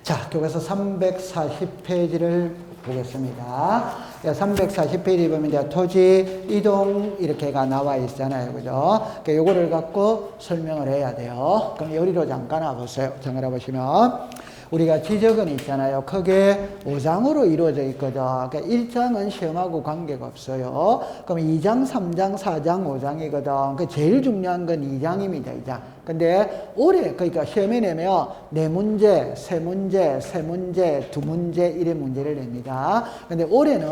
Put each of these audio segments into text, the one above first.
자, 교과서 340페이지를 보겠습니다. 340페이지 보면 이제 토지 이동 이렇게가 나와 있잖아요. 그죠? 그러니까 요거를 갖고 설명을 해야 돼요. 그럼 요리로 잠깐 와보세요. 잠깐 와보시면. 우리가 지적은 있잖아요. 크게 5장으로 이루어져 있거든. 그러니까 1장은 시험하고 관계가 없어요. 그럼 2장, 3장, 4장, 5장이거든. 그 제일 중요한 건 2장입니다. 2장. 근데 올해 그러니까 시험에 내면 4문제, 3문제, 3문제, 2문제 이런 문제를 냅니다. 근데 올해는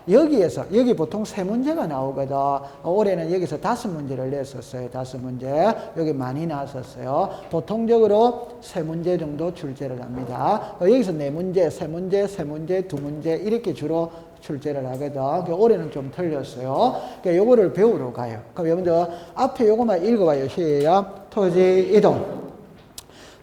여기에서 여기 보통 3문제가 나오거든. 올해는 여기서 5문제를 냈었어요. 5문제. 여기 많이 나왔었어요. 보통적으로 3문제 정도 출제를 합니다. 여기서 4문제, 3문제, 3문제, 2문제 이렇게 주로 출제를 하거든. 그러니까 올해는 좀 틀렸어요. 그러니까 요거를 배우러 가요. 그럼 여러분들 앞에 요거만 읽어봐요. 시작. 토지 이동.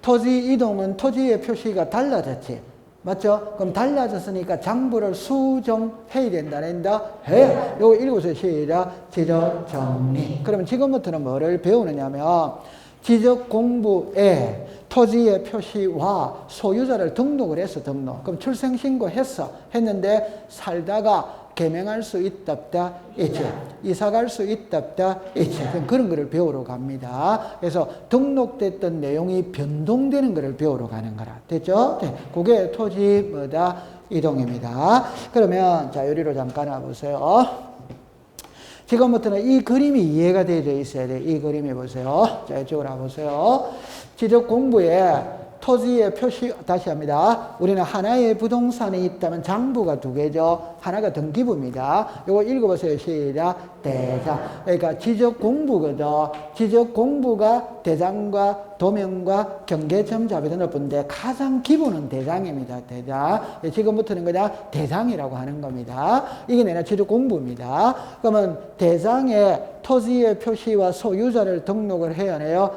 토지 이동은 토지의 표시가 달라졌지. 맞죠? 그럼 달라졌으니까 장부를 수정해야 된다. 해. 요거 읽으세요. 시작. 지적 정리. 그러면 지금부터는 뭐를 배우느냐면 지적 공부에 토지의 표시와 소유자를 등록을 했어. 등록. 그럼 출생신고 했는데 살다가 개명할 수 있다 없다 있지. 이사 갈 수 있다 없다 있지. 그런 거를 배우러 갑니다. 그래서 등록됐던 내용이 변동되는 거를 배우러 가는 거라. 됐죠? 네. 그게 토지 뭐다 이동입니다. 그러면 자 요리로 잠깐 와보세요. 지금부터는 이 그림이 이해가 되어 있어야 돼. 이 그림이 보세요. 자 이쪽으로 와보세요. 지적 공부에 토지의 표시, 다시 합니다. 우리는 하나의 부동산이 있다면 장부가 2개죠. 하나가 등기부입니다. 이거 읽어보세요. 시작. 대장. 그러니까 지적 공부거든. 지적 공부가 대장과 도면과 경계점 잡에서 높은데 가장 기본은 대장입니다. 대장. 지금부터는 그냥 대장이라고 하는 겁니다. 이게 내가 지적 공부입니다. 그러면 대장에 토지의 표시와 소유자를 등록을 해야 해요.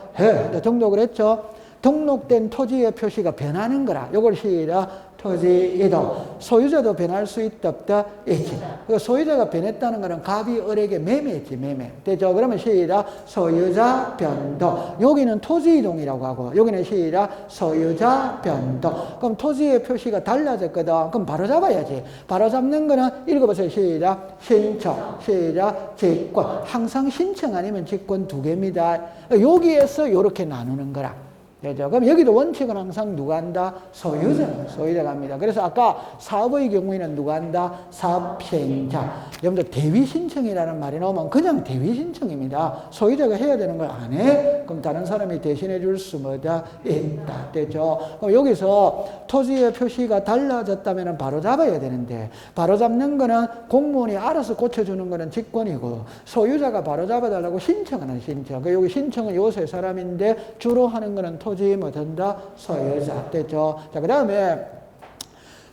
등록을 했죠. 등록된 토지의 표시가 변하는 거라. 요걸 시작. 토지 이동. 소유자도 변할 수 있다 없다 있지. 소유자가 변했다는 거는 갑이 을에게 매매했지. 매매. 됐죠? 그러면 시작. 소유자 변동. 여기는 토지 이동이라고 하고 여기는 시작. 소유자 변동. 그럼 토지의 표시가 달라졌거든. 그럼 바로 잡아야지. 바로 잡는 거는 읽어보세요. 시작. 신청. 시작. 직권. 항상 신청 아니면 직권 2개입니다. 여기에서 이렇게 나누는 거라. 되죠? 그럼 여기도 원칙은 항상 누가 한다? 소유자가 합니다. 그래서 아까 사업의 경우에는 누가 한다? 사업 시행자. 여러분들 대위 신청이라는 말이 나오면 그냥 대위 신청입니다. 소유자가 해야 되는 걸 안 해? 그럼 다른 사람이 대신해 줄 수 뭐다? 있다. 되죠? 그럼 여기서 토지의 표시가 달라졌다면 바로 잡아야 되는데 바로 잡는 거는 공무원이 알아서 고쳐주는 거는 직권이고 소유자가 바로 잡아달라고 신청하는 신청. 여기 신청은 요 세 사람인데 주로 하는 거는 토지 뭐 된다? 소유자. 됐죠? 자, 그 다음에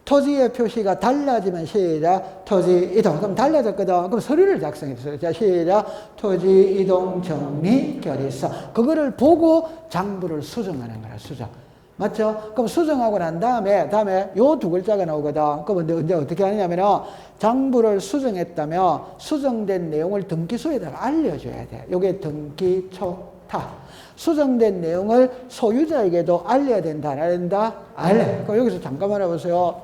토지의 표시가 달라지면 시작. 토지 이동. 그럼 달라졌거든. 그럼 서류를 작성했어요. 자, 시작. 토지 이동 정리 결의서. 그거를 보고 장부를 수정하는 거야. 수정. 맞죠? 그럼 수정하고 난 다음에 요 2글자가 나오거든. 그럼 이제 어떻게 하느냐면은 장부를 수정했다면 수정된 내용을 등기소에다가 알려줘야 돼. 요게 등기촉탁. 수정된 내용을 소유자에게도 알려야 된다. 안 된다? 알려. 그럼 여기서 잠깐만 해보세요.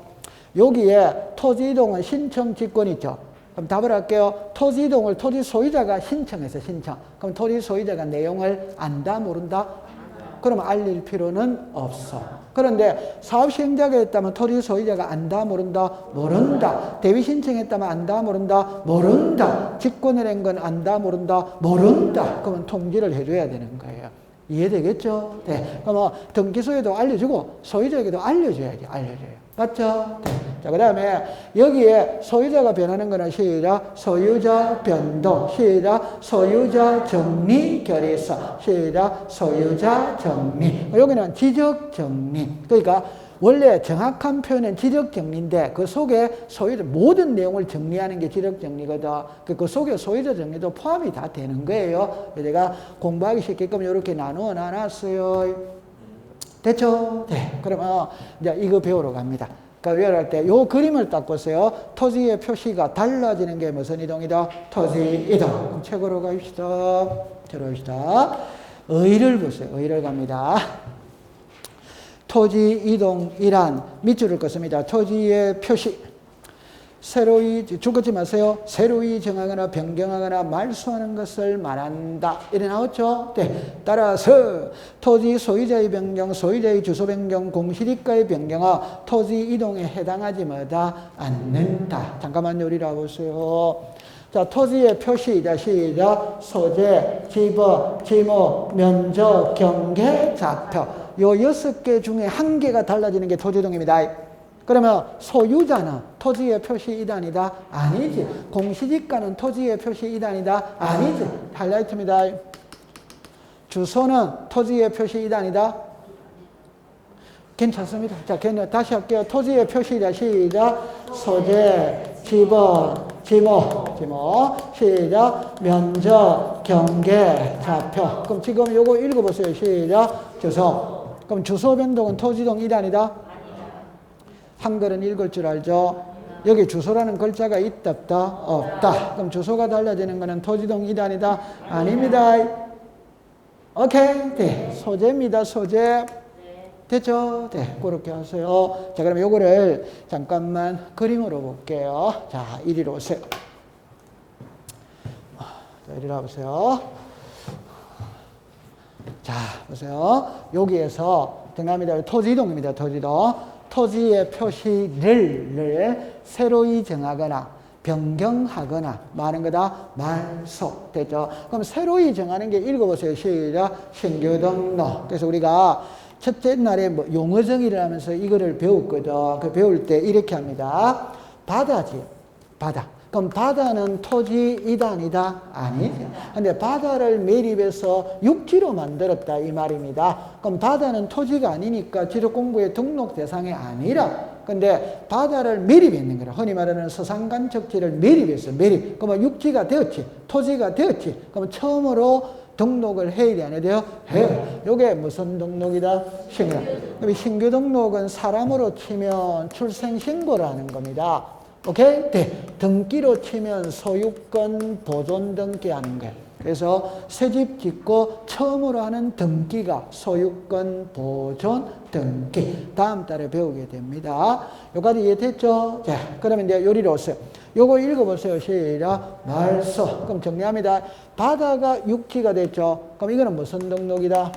여기에 토지 이동은 신청 직권 있죠. 그럼 답을 할게요. 토지 이동을 토지 소유자가 신청해서 신청. 그럼 토지 소유자가 내용을 안다, 모른다? 그럼 알릴 필요는 없어. 그런데 사업 시행자가 했다면 토지 소유자가 안다, 모른다? 모른다. 대위 신청했다면 안다, 모른다? 모른다. 직권을 한 건 안다, 모른다? 모른다. 그러면 통지를 해줘야 되는 거예요. 이해되겠죠? 네. 그럼 등기소에도 알려주고 소유자에게도 알려줘야지. 알려줘요. 맞죠? 네. 자, 그 다음에 여기에 소유자가 변하는 거는 시작. 소유자 변동. 시작. 소유자 정리 결의서. 시작. 소유자 정리. 여기는 지적 정리. 그러니까 원래 정확한 표현은 지적 정리인데 그 속에 소유자 모든 내용을 정리하는 게 지적 정리거든. 그 속에 소유자 정리도 포함이 다 되는 거예요. 제가 공부하기 쉽게끔 이렇게 나누어 놨어요. 됐죠? 네. 그러면 이제 이거 배우러 갑니다. 그러니까 외워할 때 요 그림을 딱 보세요. 토지의 표시가 달라지는 게 무슨 이동이다? 토지 이동. 책으로 갑시다. 책으로 갑시다. 의를 보세요. 의를 갑니다. 토지 이동이란 밑줄을 긋습니다. 토지의 표시. 새로이, 죽지 마세요. 새로이 정하거나 변경하거나 말소하는 것을 말한다. 이래 나왔죠? 네. 따라서 토지 소유자의 변경, 소유자의 주소 변경, 공시지가의 변경은 토지 이동에 해당하지 못하 않는다. 잠깐만요. 우리 보세요. 자, 토지의 표시, 자, 시작. 소재, 지법, 지목, 면적, 경계, 좌표. 요 6개 중에 1개가 달라지는 게 토지이동입니다. 그러면 소유자는 토지의 표시 이단이다? 아니지. 공시지가는 토지의 표시 이단이다? 아니지. 하이라이트입니다. 주소는 토지의 표시 이단이다? 괜찮습니다. 자, 다시 할게요. 토지의 표시이다. 시작. 소재, 지법, 지목, 시작. 면적, 경계, 좌표. 그럼 지금 요거 읽어보세요. 시작. 주소. 그럼 주소 변동은 토지동 이단이다? 한글은 읽을 줄 알죠? 여기 주소라는 글자가 있다, 없다? 없다. 그럼 주소가 달라지는 것은 토지동 이단이다? 아닙니다. 오케이? 네. 소재입니다. 소재. 됐죠? 네. 그렇게 하세요. 자, 그럼 요거를 잠깐만 그림으로 볼게요. 자, 이리로 오세요. 자, 이리로 와보세요. 자, 보세요. 여기에서 등합니다. 토지이동입니다. 토지이동. 토지의 표시를 새로이 정하거나 변경하거나 많은 거다 말소. 됐죠? 그럼 새로이 정하는 게 읽어보세요. 시작. 신규 등록. 그래서 우리가 첫째 날에 뭐 용어 정의를 하면서 이거를 배웠거든. 그 배울 때 이렇게 합니다. 바다지. 바다. 그럼 바다는 토지 이단이다? 아니지. 근데 바다를 매립해서 육지로 만들었다 이 말입니다. 그럼 바다는 토지가 아니니까 지적공부의 등록 대상이 아니라 근데 바다를 매립했는 거라. 흔히 말하는 서산간척지를 매립했어. 매립. 그러면 육지가 되었지. 토지가 되었지. 그럼 처음으로 등록을 해야 돼, 안 해야 돼요? 해. 요게 무슨 등록이다? 신규. 그럼 신규 등록은 사람으로 치면 출생신고라는 겁니다. 오케이? 네. 등기로 치면 소유권 보존 등기 하는 거예요. 그래서 새집 짓고 처음으로 하는 등기가 소유권 보존 등기. 다음 달에 배우게 됩니다. 여기까지 이해됐죠? 자, 그러면 이제 요리로 오세요. 요거 읽어보세요. 시작. 말소. 그럼 정리합니다. 바다가 육지가 됐죠? 그럼 이거는 무슨 등록이다?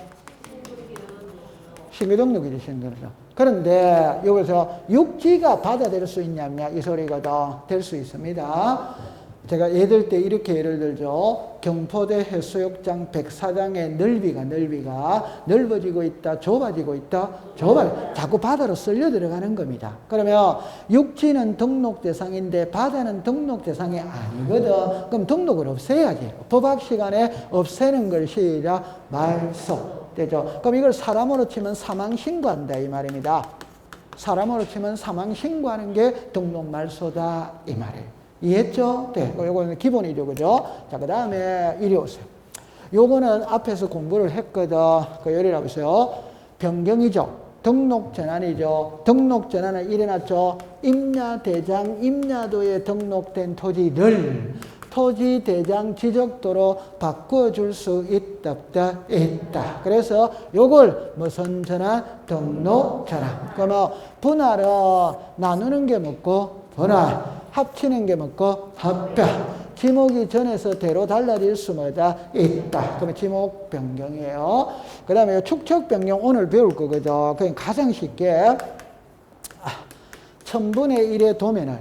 신규 등록이지, 신규 등록. 그런데 여기서 육지가 바다 될 수 있냐면 이 소리가 더 될 수 있습니다. 제가 예를 때 이렇게 예를 들죠. 경포대 해수욕장 104장의 넓이가 넓어지고 있다, 좁아지고 있다, 자꾸 바다로 쓸려 들어가는 겁니다. 그러면 육지는 등록 대상인데 바다는 등록 대상이 아니거든. 그럼 등록을 없애야지. 법학 시간에 없애는 걸 시작. 말소. 되죠. 그럼 이걸 사람으로 치면 사망 신고한다 이 말입니다. 사람으로 치면 사망 신고하는 게 등록 말소다 이 말이에요. 이해했죠? 네. 요거는 기본이죠. 그죠? 자, 그 다음에 이리 오세요. 요거는 앞에서 공부를 했거든. 그 요리라 보세요. 변경이죠. 등록 전환이죠. 등록 전환은 일어났죠. 임야대장, 임야도에 등록된 토지를 토지대장 지적도로 바꿔줄 수 있다, 없다? 있다. 그래서 요걸 무슨 전환? 등록 전환. 그러면 분할은 나누는 게 뭐고? 분할. 합치는 게 뭐고? 합병. 지목이 전에서 대로 달라질 수마다 있다. 그러면 지목 변경이에요. 그 다음에 축척 변경 오늘 배울 거거든. 그냥 가장 쉽게 1000분의 1의 도면을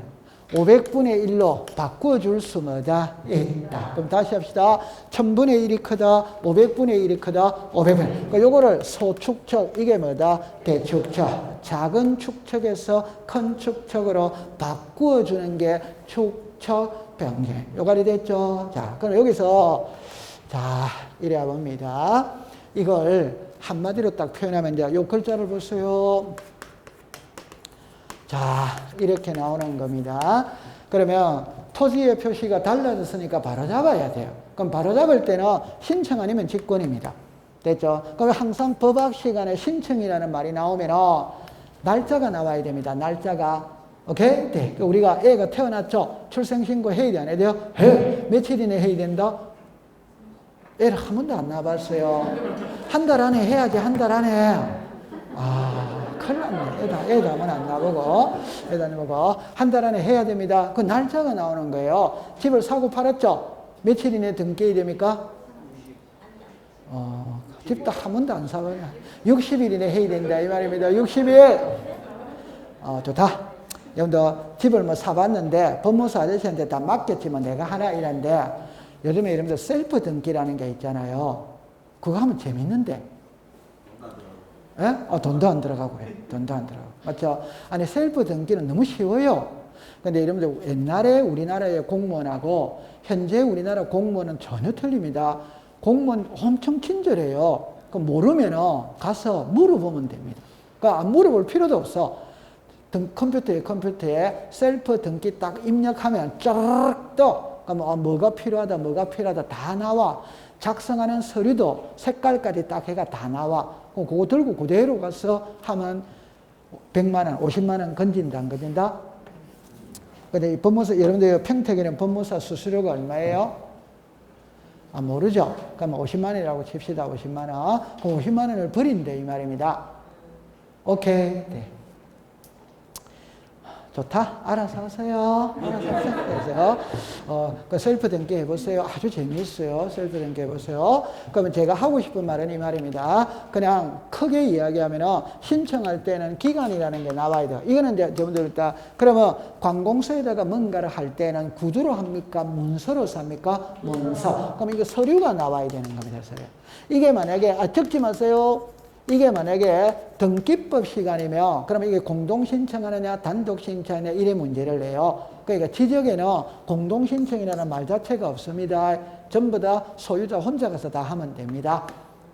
500분의 1로 바꿔줄 수마다 있다. 그럼 다시 합시다. 1000분의 1이 크다, 500분의 1이 크다, 500분. 그러니까 요거를 소축척, 이게 뭐다? 대축척. 작은 축척에서 큰 축척으로 바꾸어주는 게 축척 변경. 요가리 됐죠? 자, 그럼 여기서, 자, 이래야 봅니다. 이걸 한마디로 딱 표현하면 이제 요 글자를 보세요. 자, 이렇게 나오는 겁니다. 그러면 토지의 표시가 달라졌으니까 바로 잡아야 돼요. 그럼 바로 잡을 때는 신청 아니면 직권입니다. 됐죠? 그럼 항상 법학 시간에 신청이라는 말이 나오면 날짜가 나와야 됩니다. 날짜가. 오케이? 네. 우리가 애가 태어났죠? 출생신고 해야 돼, 안 해야 돼요? 해. 며칠 이내 해야 된다? 애를 한 번도 안 낳아봤어요. 한 달 안에 해야지, 한 달 안에. 큰일 났네. 애담은 안 나보고, 애담 보고. 한 달 안에 해야 됩니다. 그 날짜가 나오는 거예요. 집을 사고 팔았죠? 며칠 이내에 등기해야 됩니까? 집도 한 번도 안 사봐요. 60일 이내 해야 된다. 이 말입니다. 60일. 좋다. 여러분들 집을 뭐 사봤는데 법무사 아저씨한테 다 맡겼지만 내가 하나 이런데 요즘에 여러분들 셀프 등기라는 게 있잖아요. 그거 하면 재밌는데. 예? 돈도 안 들어가고 그래. 돈도 안 들어가고. 맞죠? 아니, 셀프 등기는 너무 쉬워요. 근데 여러분들 옛날에 우리나라의 공무원하고 현재 우리나라 공무원은 전혀 틀립니다. 공무원 엄청 친절해요. 그 모르면은 가서 물어보면 됩니다. 그러니까 안 물어볼 필요도 없어. 컴퓨터에 셀프 등기 딱 입력하면 쫙 떠. 그럼 뭐가 필요하다 다 나와. 작성하는 서류도 색깔까지 딱 해가 다 나와. 그럼 그거 들고 그대로 가서 하면 100만 원, 50만 원 건진다, 안 건진다? 근데 법무사, 여러분들 평택에는 법무사 수수료가 얼마예요? 모르죠? 그럼 50만 원이라고 칩시다, 50만 원. 그럼 50만 원을 버린대, 이 말입니다. 오케이. 네. 좋다? 알아서 하세요. 알아서 하세요. 그래서, 그 셀프 등기 해보세요. 아주 재미있어요. 셀프 등기 해보세요. 그러면 제가 하고 싶은 말은 이 말입니다. 그냥 크게 이야기하면 신청할 때는 기간이라는 게 나와야 돼요. 이거는 이제 여러분들 일단, 그러면 관공서에다가 뭔가를 할 때는 구두로 합니까? 문서로 삽니까? 문서. 그럼 이거 서류가 나와야 되는 겁니다. 서류. 이게 만약에, 적지 마세요. 이게 만약에 등기법 시간이면 그러면 이게 공동신청하느냐 단독신청하느냐 이래 문제를 내요. 그러니까 지적에는 공동신청이라는 말 자체가 없습니다. 전부 다 소유자 혼자 가서 다 하면 됩니다.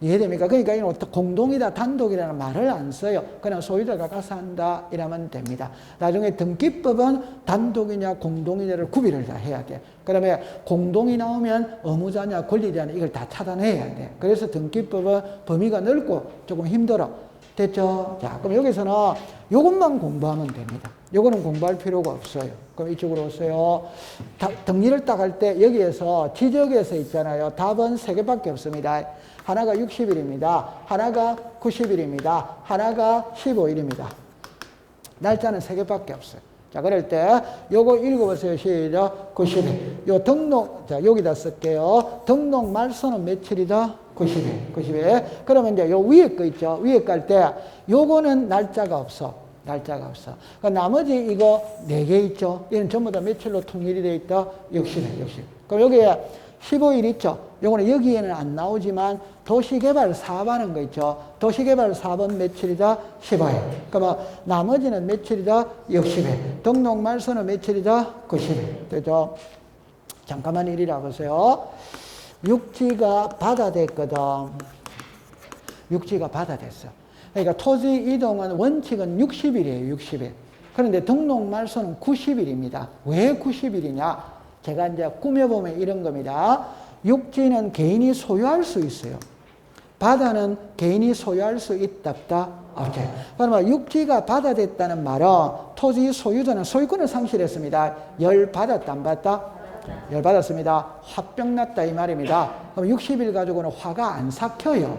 이해됩니까? 그러니까 이건 공동이다 단독이라는 말을 안 써요. 그냥 소유자가 가서 한다 이러면 됩니다. 나중에 등기법은 단독이냐 공동이냐를 구비를 다 해야 돼. 그다음에 공동이 나오면 의무자냐 권리자냐 이걸 다 차단해야 돼. 그래서 등기법은 범위가 넓고 조금 힘들어. 됐죠? 자, 그럼 여기서는 요것만 공부하면 됩니다. 요거는 공부할 필요가 없어요. 그럼 이쪽으로 오세요. 등기를 딱 할 때 여기에서 지적에서 있잖아요. 답은 3개밖에 없습니다. 하나가 60일입니다. 하나가 90일입니다. 하나가 15일입니다. 날짜는 3개밖에 없어요. 자, 그럴 때 요거 읽어보세요. 시작. 90일. 요 등록, 자, 여기다 쓸게요. 등록 말소는 며칠이다? 90일. 90일. 그러면 이제 요 위에 거 있죠. 위에 거 할 때 요거는 날짜가 없어. 날짜가 없어. 그러니까 나머지 이거 4개 있죠. 얘는 전부 다 며칠로 통일이 되어 있다? 60일. 60일. 그럼 여기에 15일 있죠. 요거는 여기에는 안 나오지만 도시개발 사업하는 거 있죠. 도시개발 사업은 며칠이다? 15일. 그러면 나머지는 며칠이다? 60일. 등록 말소는 며칠이다? 90일. 되죠? 잠깐만 이리라 보세요. 육지가 받아됐거든. 육지가 받아됐어. 그러니까 토지 이동은 원칙은 60일이에요. 60일. 그런데 등록 말소는 90일입니다. 왜 90일이냐? 제가 이제 꾸며보면 이런 겁니다. 육지는 개인이 소유할 수 있어요. 바다는 개인이 소유할 수 있다, 없다? 없죠. 그러면 육지가 바다됐다는 말은 토지 소유자는 소유권을 상실했습니다. 열 받았다, 안 받았다? 열 받았습니다. 화병 났다 이 말입니다. 그럼 60일 가지고는 화가 안 삭혀요.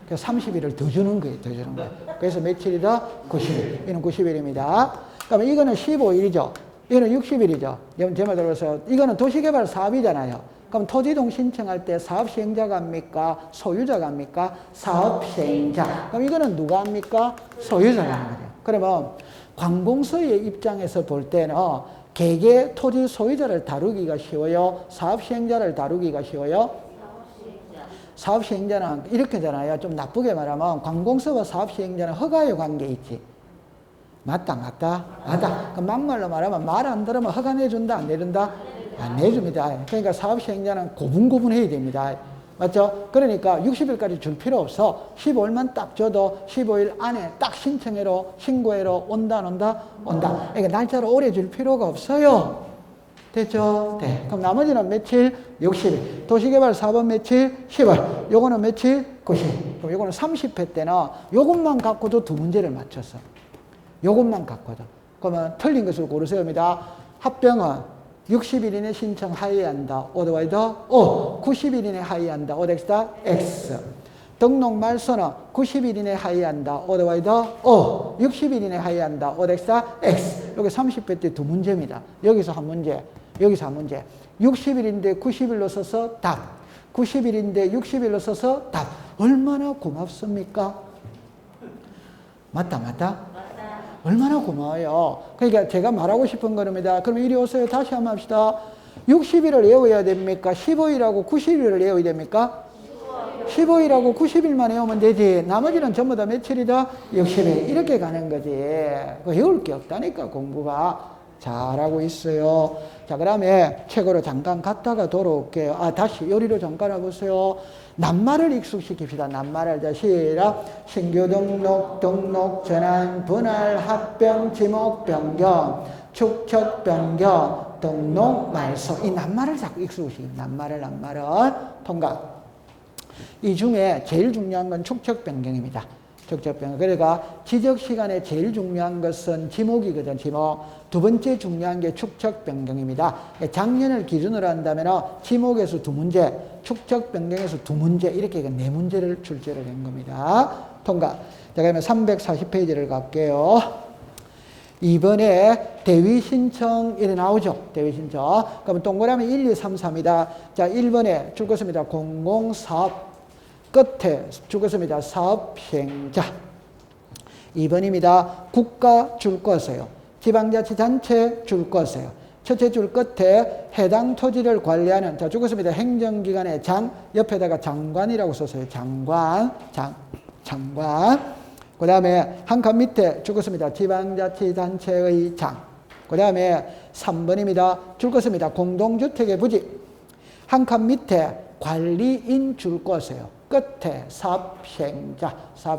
그래서 30일을 더 주는 거예요. 더 주는 거예요. 그래서 며칠이다? 90일. 이는 90일입니다. 그러면 이거는 15일이죠. 이거는 60일이죠. 여러분 제 말 들어보세요. 이거는 도시개발 사업이잖아요. 그럼 토지이동 신청할 때 사업시행자가 합니까? 소유자가 합니까? 사업시행자. 그럼 이거는 누가 합니까? 소유자가 하는 거죠. 그러면 관공서의 입장에서 볼 때는 개개 토지 소유자를 다루기가 쉬워요? 사업시행자를 다루기가 쉬워요? 사업시행자는 이렇게잖아요. 좀 나쁘게 말하면 관공서와 사업시행자는 허가의 관계 있지. 맞다, 맞다, 맞다. 그럼 막말로 말하면 말 안 들으면 허가 내준다, 안 내준다? 안 내줍니다. 그러니까 사업시행자는 고분고분해야 됩니다. 맞죠? 그러니까 60일까지 줄 필요 없어. 15일만 딱 줘도 15일 안에 딱 신청해로, 신고해로 온다, 안 온다? 온다. 그러니까 날짜를 오래 줄 필요가 없어요. 됐죠? 네. 그럼 나머지는 며칠? 60일. 도시개발 사업은 며칠? 10월. 요거는 며칠? 90일. 그럼 요거는 30회 때는 요것만 갖고도 두 문제를 맞췄어. 요것만 갖고도. 그러면 틀린 것을 고르세요입니다. 합병은 60일 이내 신청 하회한다. 오더와이더 O. 90일 이내 하회한다. 오더엑스다 X. 등록 말소는 90일 이내 하회한다. otherwise O. 60일 이내 하회한다. OX다. X. 여기 30회 때 두 문제입니다. 여기서 한 문제, 여기서 한 문제. 60일인데 90일로 써서 답. 90일인데 60일로 써서 답. 얼마나 고맙습니까? 맞다, 맞다? 얼마나 고마워요. 그러니까 제가 말하고 싶은 겁니다. 그럼 이리 오세요. 다시 한번 합시다. 60일을 외워야 됩니까? 15일하고 90일을 외워야 됩니까? 15일하고 90일만 외우면 되지. 나머지는 전부 다 며칠이다? 60일. 이렇게 가는 거지. 외울 게 없다니까, 공부가. 잘하고 있어요. 자, 그 다음에 책으로 잠깐 갔다가 돌아올게요. 다시 요리로 잠깐 와보세요. 낱말을 익숙시킵시다. 낱말을. 자, 시작. 신규 등록, 등록, 전환, 분할, 합병, 지목, 변경, 축척, 변경, 등록, 말소. 이 낱말을 자꾸 익숙시킵니다. 낱말을 통과. 이 중에 제일 중요한 건 축척 변경입니다. 축척 변경. 그러니까 지적 시간에 제일 중요한 것은 지목이거든, 지목. 두 번째 중요한 게 축척 변경입니다. 작년을 기준으로 한다면 지목에서 두 문제, 축척 변경에서 두 문제, 이렇게 네 문제를 출제를 한 겁니다. 통과. 자, 그러면 340페이지를 갈게요. 이번에 대위 신청 이래 나오죠. 대위 신청. 그러면 동그라미 1, 2, 3, 4입니다. 자, 1번에 줄 것입니다. 공공사업. 끝에 줄 것입니다. 사업 시행자. 2번입니다. 국가 줄 것이에요. 지방자치단체 줄 것이에요. 첫째 줄 끝에 해당 토지를 관리하는, 자, 줄 것입니다. 행정기관의 장, 옆에다가 장관이라고 썼어요. 장관. 그 다음에 한 칸 밑에 줄 것입니다. 지방자치단체의 장. 그 다음에 3번입니다. 줄 것입니다. 공동주택의 부지. 한 칸 밑에 관리인 줄 것이에요. 끝에 사업시행자. 자,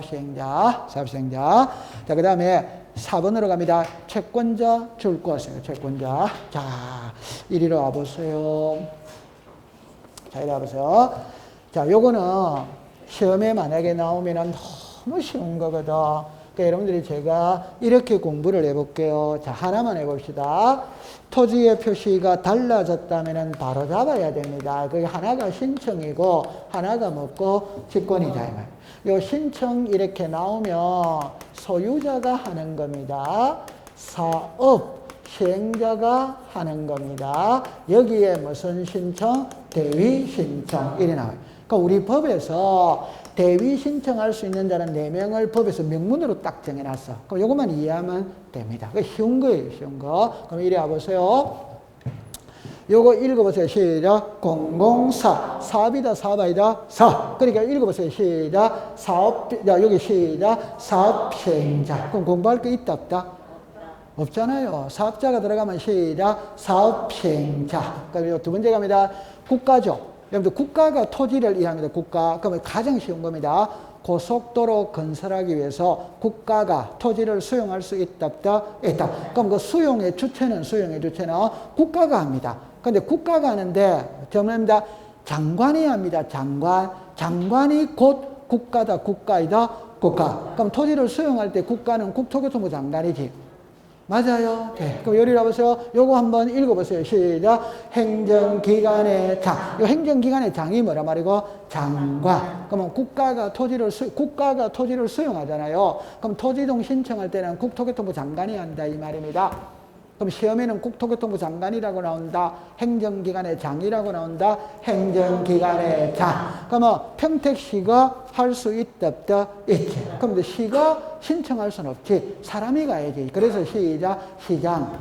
그 다음에 4번으로 갑니다. 채권자 줄 것이에요. 채권자. 자, 이리로 와보세요. 자, 이리 와보세요. 자, 요거는 시험에 만약에 나오면은 너무 쉬운 거거든. 그러니까 여러분들이 제가 이렇게 공부를 해볼게요. 자, 하나만 해봅시다. 토지의 표시가 달라졌다면 바로 잡아야 됩니다. 그게 하나가 신청이고 하나가 뭐고 직권이다. 요 신청 이렇게 나오면 소유자가 하는 겁니다. 사업 시행자가 하는 겁니다. 여기에 무슨 신청? 대위 신청. 이래 나와요. 그러니까 우리 법에서 대위 신청할 수 있는 자는 4명을 법에서 명문으로 딱 정해놨어. 그럼 이것만 이해하면 됩니다. 쉬운 거예요, 쉬운 거. 그럼 이리 와보세요. 요거 읽어보세요. 시작. 공공사. 사업이다, 사업 아니다? 사업. 그러니까 읽어보세요. 시작. 사업, 자, 여기 시작. 사업 시행자. 그럼 공부할 게 있다, 없다? 없잖아요. 사업자가 들어가면 시작. 사업 시행자. 그럼 두 번째 갑니다. 국가죠. 여러분들 국가가 토지를 이해합니다. 국가. 그러면 가장 쉬운 겁니다. 고속도로 건설하기 위해서 국가가 토지를 수용할 수 있다, 없다? 있다. 그럼 그 수용의 주체는 국가가 합니다. 근데 국가가 하는데 정말입니다. 장관이 합니다. 장관이 곧 국가다, 국가이다, 국가. 그럼 토지를 수용할 때 국가는 국토교통부 장관이지. 맞아요. 네. 그럼 요리 와보세요. 요거 한번 읽어보세요. 시작. 행정기관의 장. 요 행정기관의 장이 뭐라 말이고? 장관. 그러면 국가가 토지를 수용하잖아요. 그럼 토지동 신청할 때는 국토교통부 장관이 한다 이 말입니다. 그럼 시험에는 국토교통부 장관이라고 나온다. 행정기관의 장이라고 나온다. 행정기관의 장. 그러면 평택시가 할 수 있다, 없다? 있지. 그럼 시가 신청할 수는 없지. 사람이 가야지. 그래서 시작, 시장.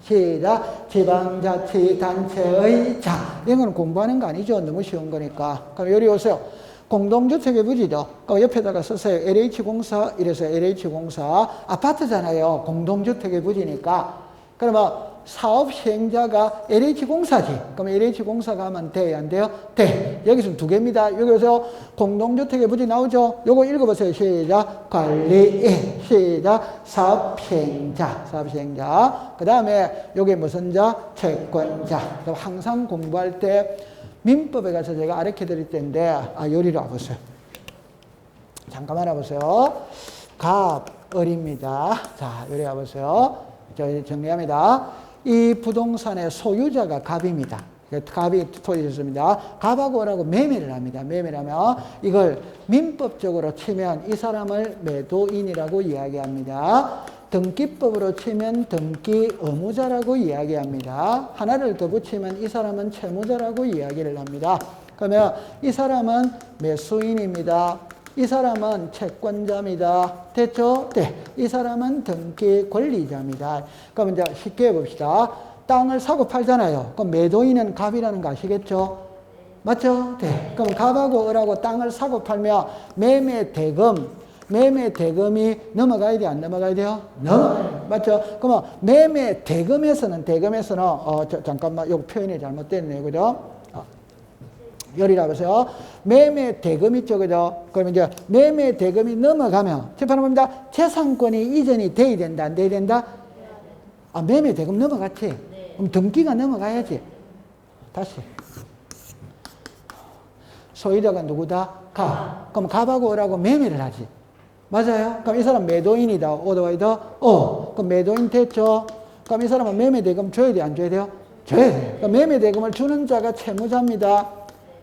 시작, 지방자치단체의 장. 이건 공부하는 거 아니죠. 너무 쉬운 거니까. 그럼 여기 오세요. 공동주택의 부지죠. 그럼 옆에다가 쓰세요. LH공사, 이래서 LH공사. 아파트잖아요. 공동주택의 부지니까. 그러면 사업 시행자가 LH공사지. 그럼 LH공사가 하면 돼요? 안 돼요? 돼. 여기서는 두 개입니다. 여기서 공동주택의 부지 나오죠? 요거 읽어보세요. 시작. 관리인. 시작. 사업 시행자. 그 다음에 요게 무슨 자? 채권자. 그럼 항상 공부할 때 민법에 가서 제가 가르쳐 드릴 텐데, 요리로 와보세요. 잠깐만 와보세요. 갑을입니다. 자, 요리 와보세요. 정리합니다. 이 부동산의 소유자가 갑입니다. 갑이 토지 줬습니다. 갑하고 을하고 매매를 합니다. 매매를 하면 이걸 민법적으로 치면 이 사람을 매도인이라고 이야기합니다. 등기법으로 치면 등기 의무자라고 이야기합니다. 하나를 더 붙이면 이 사람은 채무자라고 이야기를 합니다. 그러면 이 사람은 매수인입니다. 이 사람은 채권자입니다. 됐죠? 네. 이 사람은 등기 권리자입니다. 그럼 이제 쉽게 해봅시다. 땅을 사고 팔잖아요. 그럼 매도인은 갑이라는 거 아시겠죠? 맞죠? 네. 그럼 갑하고 을하고 땅을 사고 팔면 매매 대금이 넘어가야 돼요? 안 넘어가야 돼요? 넘어가요. 맞죠? 그러면 매매 대금에서는 잠깐만, 요 표현이 잘못됐네요. 그죠? 열이라 보세요. 매매 대금 있죠, 그죠? 그러면 이제 매매 대금이 넘어가면, 재판을 봅니다. 재산권이 이전이 돼야 된다, 안 돼야 된다? 아, 매매 대금 넘어갔지? 그럼 등기가 넘어가야지. 다시. 소유자가 누구다? 갑. 그럼 갑하고 을하고 매매를 하지. 맞아요? 그럼 이 사람 매도인이다. 오더와이더? 그럼 매도인 됐죠? 그럼 이 사람은 매매 대금 줘야 돼, 안 줘야 돼요? 줘야 돼. 그럼 매매 대금을 주는 자가 채무자입니다.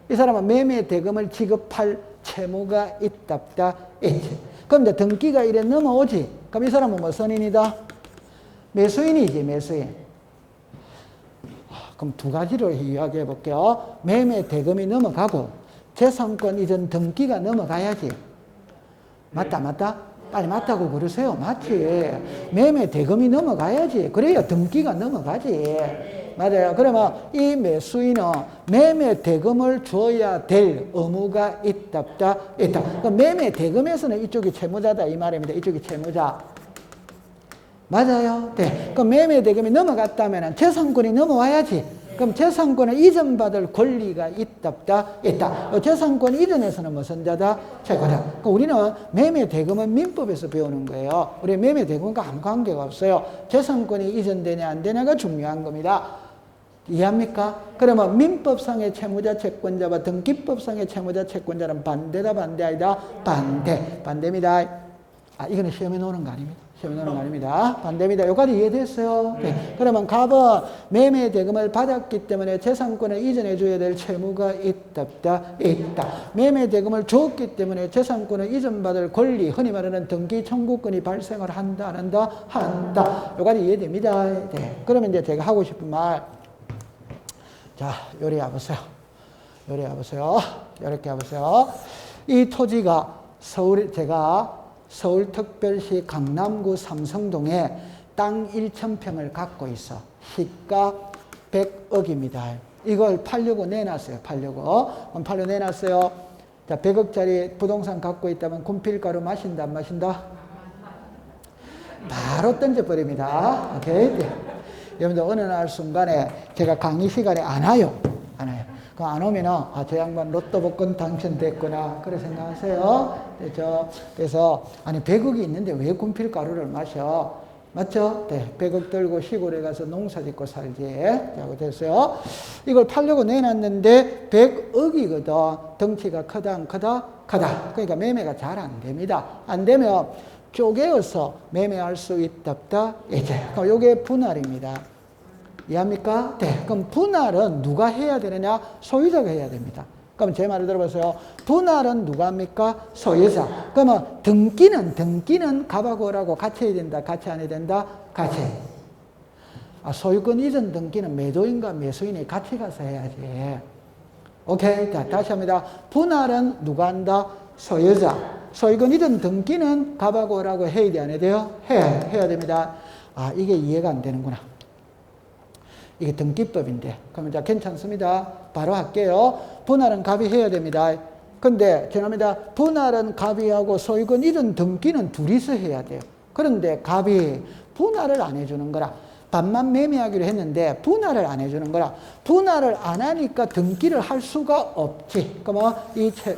이 사람은 매매 대금을 지급할 채무가 있답다. 있지. 그럼 이제 등기가 이래 넘어오지. 그럼 이 사람은 뭐 선인이다? 매수인이지, 매수인. 그럼 두 가지로 이야기해 볼게요. 매매 대금이 넘어가고 재산권 이전 등기가 넘어가야지. 맞다, 맞다? 빨리 맞다고 그러세요. 맞지. 매매 대금이 넘어가야지. 그래야 등기가 넘어가지. 맞아요. 그러면 이 매수인은 매매 대금을 줘야 될 의무가 있다. 그럼 매매 대금에서는 이쪽이 채무자다 이 말입니다. 이쪽이 채무자. 맞아요. 네. 그럼 매매 대금이 넘어갔다면 재산권이 넘어와야지. 그럼 재산권을 이전받을 권리가 있다. 재산권 이전에서는 무슨 자다? 채권자. 그러니까 우리는 매매 대금은 민법에서 배우는 거예요. 우리 매매 대금과 아무 관계가 없어요. 재산권이 이전되냐 안 되냐가 중요한 겁니다. 이해합니까? 그러면 민법상의 채무자 채권자와 등기법상의 채무자 채권자는 반대다, 반대 아니다? 반대. 반대입니다. 아, 이거는 시험에 나오는 거 아닙니다. 시험에 나오는 거 아닙니다. 반대입니다. 여기까지 이해됐어요? 네. 그러면 갑은 매매 대금을 받았기 때문에 재산권을 이전해 줘야 될 채무가 있다. 매매 대금을 줬기 때문에 재산권을 이전받을 권리, 흔히 말하는 등기 청구권이 발생을 한다, 안 한다? 한다. 여기까지 이해됩니다. 네. 그러면 이제 제가 하고 싶은 말. 자, 요리 와보세요. 요리 와보세요. 이렇게 와보세요. 이 토지가 제가 서울특별시 강남구 삼성동에 땅 1,000평을 갖고 있어. 시가 100억입니다. 이걸 팔려고 내놨어요. 팔려고 내놨어요. 자, 100억짜리 부동산 갖고 있다면 군필가루 마신다, 안 마신다? 바로 던져버립니다. 오케이? 네. 여러분들 어느 날 순간에 제가 강의 시간에 안 와요. 그 안 오면은, 아, 저 양반 로또 복권 당첨됐구나. 그래 생각하세요. 그렇죠? 그래서, 아니, 100억이 있는데 왜 군필가루를 마셔? 맞죠? 네. 100억 들고 시골에 가서 농사 짓고 살지. 라고 됐어요. 이걸 팔려고 내놨는데 100억이거든. 덩치가 크다, 안 크다? 크다. 그러니까 매매가 잘 안 됩니다. 안 되면 쪼개어서 매매할 수 있다. 이제. 그럼 요게 분할입니다. 이해합니까? 네. 그럼 분할은 누가 해야 되느냐? 소유자가 해야 됩니다. 그럼 제 말을 들어보세요. 분할은 누가 합니까? 소유자. 그러면 등기는 갑하고 을하고 같이 해야 된다. 같이 안 해야 된다? 같이. 아, 소유권 이전 등기는 매도인과 매수인이 같이 가서 해야지. 오케이. 자, 다시 합니다. 분할은 누가 한다? 소유자. 소유권 이전 등기는 갑하고 을하고 해야 돼? 안 해야 돼요? 해야 됩니다. 아, 이게 이해가 안 되는구나. 이게 등기법인데. 그러면 자, 괜찮습니다. 바로 할게요. 분할은 갑이 해야 됩니다. 근데, 죄송합니다. 분할은 갑이 하고 소유권 이전 등기는 둘이서 해야 돼요. 그런데 갑이 분할을 안 해주는 거라. 반만 매매하기로 했는데 분할을 안 해주는 거라. 분할을 안 하니까 등기를 할 수가 없지. 그러면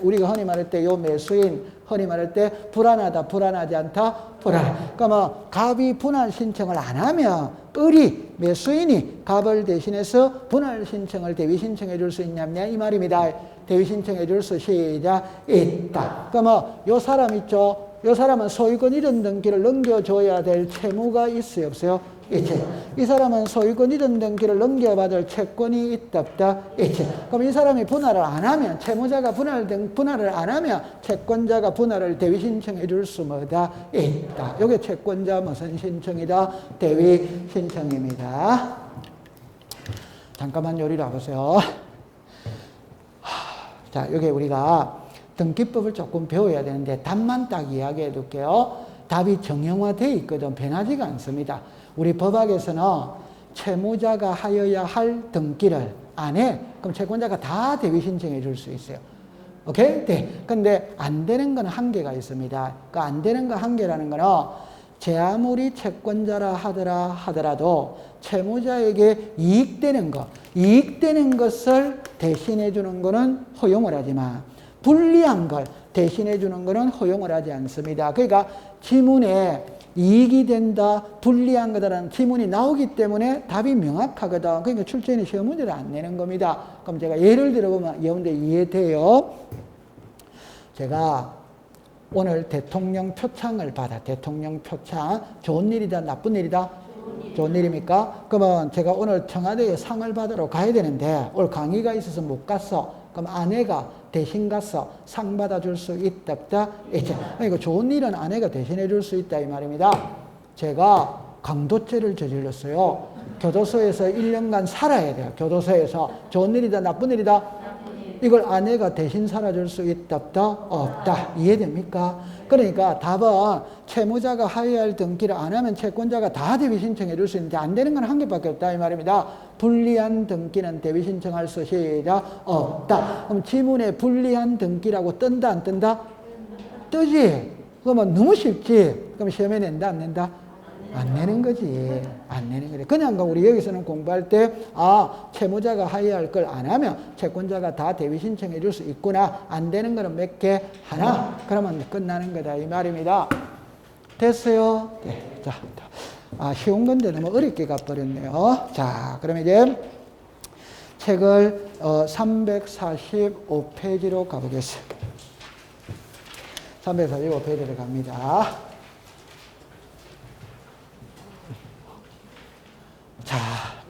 우리가 흔히 말할 때 요 매수인, 흔히 말할 때 불안하다, 불안하지 않다, 불안해. 그러면 갑이 분할 신청을 안 하면 을이, 매수인이 갑을 대신해서 분할 신청을 대위 신청해 줄 수 있냐 이 말입니다. 대위 신청해 줄 수 있다. 그러면 요 사람 있죠? 요 사람은 소유권 이전 등기를 넘겨줘야 될 채무가 있어요, 없어요? 있지. 이 사람은 소유권 이전 등기를 넘겨받을 채권이 있다 없다? 있지. 그럼 이 사람이 분할을 안 하면 채무자가 분할을 안 하면 채권자가 분할을 대위 신청해 줄 수 뭐다? 있다. 이게 채권자 무슨 신청이다? 대위 신청입니다. 잠깐만 요리를 해보세요. 자, 여기 우리가 등기법을 조금 배워야 되는데 답만 딱 이야기해 둘게요. 답이 정형화되어 있거든. 변하지가 않습니다. 우리 법학에서는 채무자가 하여야 할 등기를 안 해. 그럼 채권자가 다 대위 신청해 줄 수 있어요. 오케이? 네. 근데 안 되는 건 한계가 있습니다. 그 안 되는 거 한계라는 거는 제 아무리 채권자라 하더라도 채무자에게 이익되는 것을 대신해 주는 거는 허용을 하지만 불리한 걸 대신해 주는 거는 허용을 하지 않습니다. 그러니까 지문에 이익이 된다, 불리한 거다라는 지문이 나오기 때문에 답이 명확하거든. 그러니까 출제인이 시험 문제를 안 내는 겁니다. 그럼 제가 예를 들어보면 여러분들 이해돼요? 제가 오늘 대통령 표창을 받아. 대통령 표창. 좋은 일이다, 나쁜 일이다? 좋은 일입니까? 그러면 제가 오늘 청와대에 상을 받으러 가야 되는데 오늘 강의가 있어서 못 갔어. 그럼 아내가 대신 가서 상 받아줄 수 있다 없다? 있지. 그러니까 좋은 일은 아내가 대신해 줄 수 있다 이 말입니다. 제가 강도죄를 저질렀어요. 교도소에서 1년간 살아야 돼요. 교도소에서. 좋은 일이다, 나쁜 일이다? 이걸 아내가 대신 살아줄 수 있다 없다? 없다. 이해됩니까? 그러니까 답은 채무자가 하여야 할 등기를 안 하면 채권자가 다 대위 신청해 줄 수 있는데 안 되는 건 한 개밖에 없다 이 말입니다. 불리한 등기는 대위 신청할 수 없다. 그럼 지문에 불리한 등기라고 뜬다 안 뜬다? 뜨지. 그러면 너무 쉽지. 그럼 시험에 낸다 안 낸다? 안 내는 거지. 안 내는 거지. 그냥 우리 여기서는 공부할 때, 채무자가 하여할 걸 안 하면 채권자가 다 대위 신청해 줄 수 있구나. 안 되는 거는 몇 개? 하나. 그러면 끝나는 거다. 이 말입니다. 됐어요? 네. 자, 쉬운 건데 너무 어렵게 가버렸네요. 자, 그럼 이제 책을 345페이지로 가보겠습니다. 345페이지로 갑니다. 자,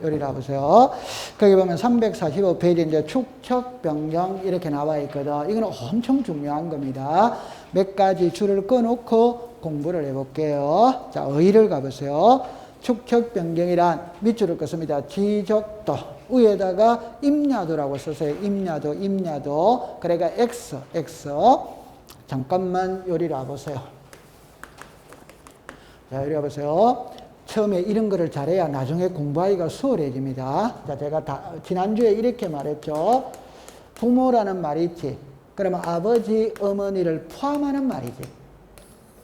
여기라 보세요. 거기 보면 345페이지 이제 축척 변경 이렇게 나와 있거든. 이거는 엄청 중요한 겁니다. 몇 가지 줄을 꺼놓고 공부를 해볼게요. 자, 의의를 가보세요. 축척 변경이란 밑줄을 긋습니다. 지적도 위에다가 임야도라고 썼어요. 임야도. 그러니까 X. 잠깐만 요리를 보세요. 자, 요리 보세요. 처음에 이런 거를 잘해야 나중에 공부하기가 수월해집니다. 자, 제가 지난주에 이렇게 말했죠. 부모라는 말이 있지. 그러면 아버지, 어머니를 포함하는 말이지.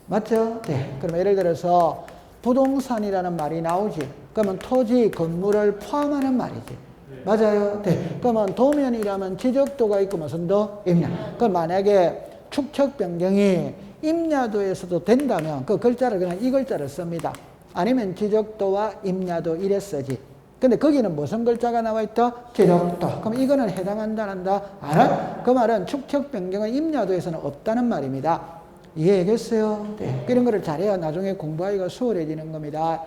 맞죠? 네. 그러면 예를 들어서 부동산이라는 말이 나오지. 그러면 토지, 건물을 포함하는 말이지. 맞아요? 네. 그러면 도면이라면 지적도가 있고 무슨 도? 임야. 그럼 만약에 축척 변경이 임야도에서도 된다면 그 글자를 그냥 이 글자를 씁니다. 아니면 지적도와 임야도 이래 쓰지. 근데 거기는 무슨 글자가 나와 있다? 지적도. 그럼 이거는 해당한다, 안 한다? 안 해? 그 말은 축척 변경은 임야도에서는 없다는 말입니다. 이해하겠어요? 네. 그런 거를 잘해야 나중에 공부하기가 수월해지는 겁니다.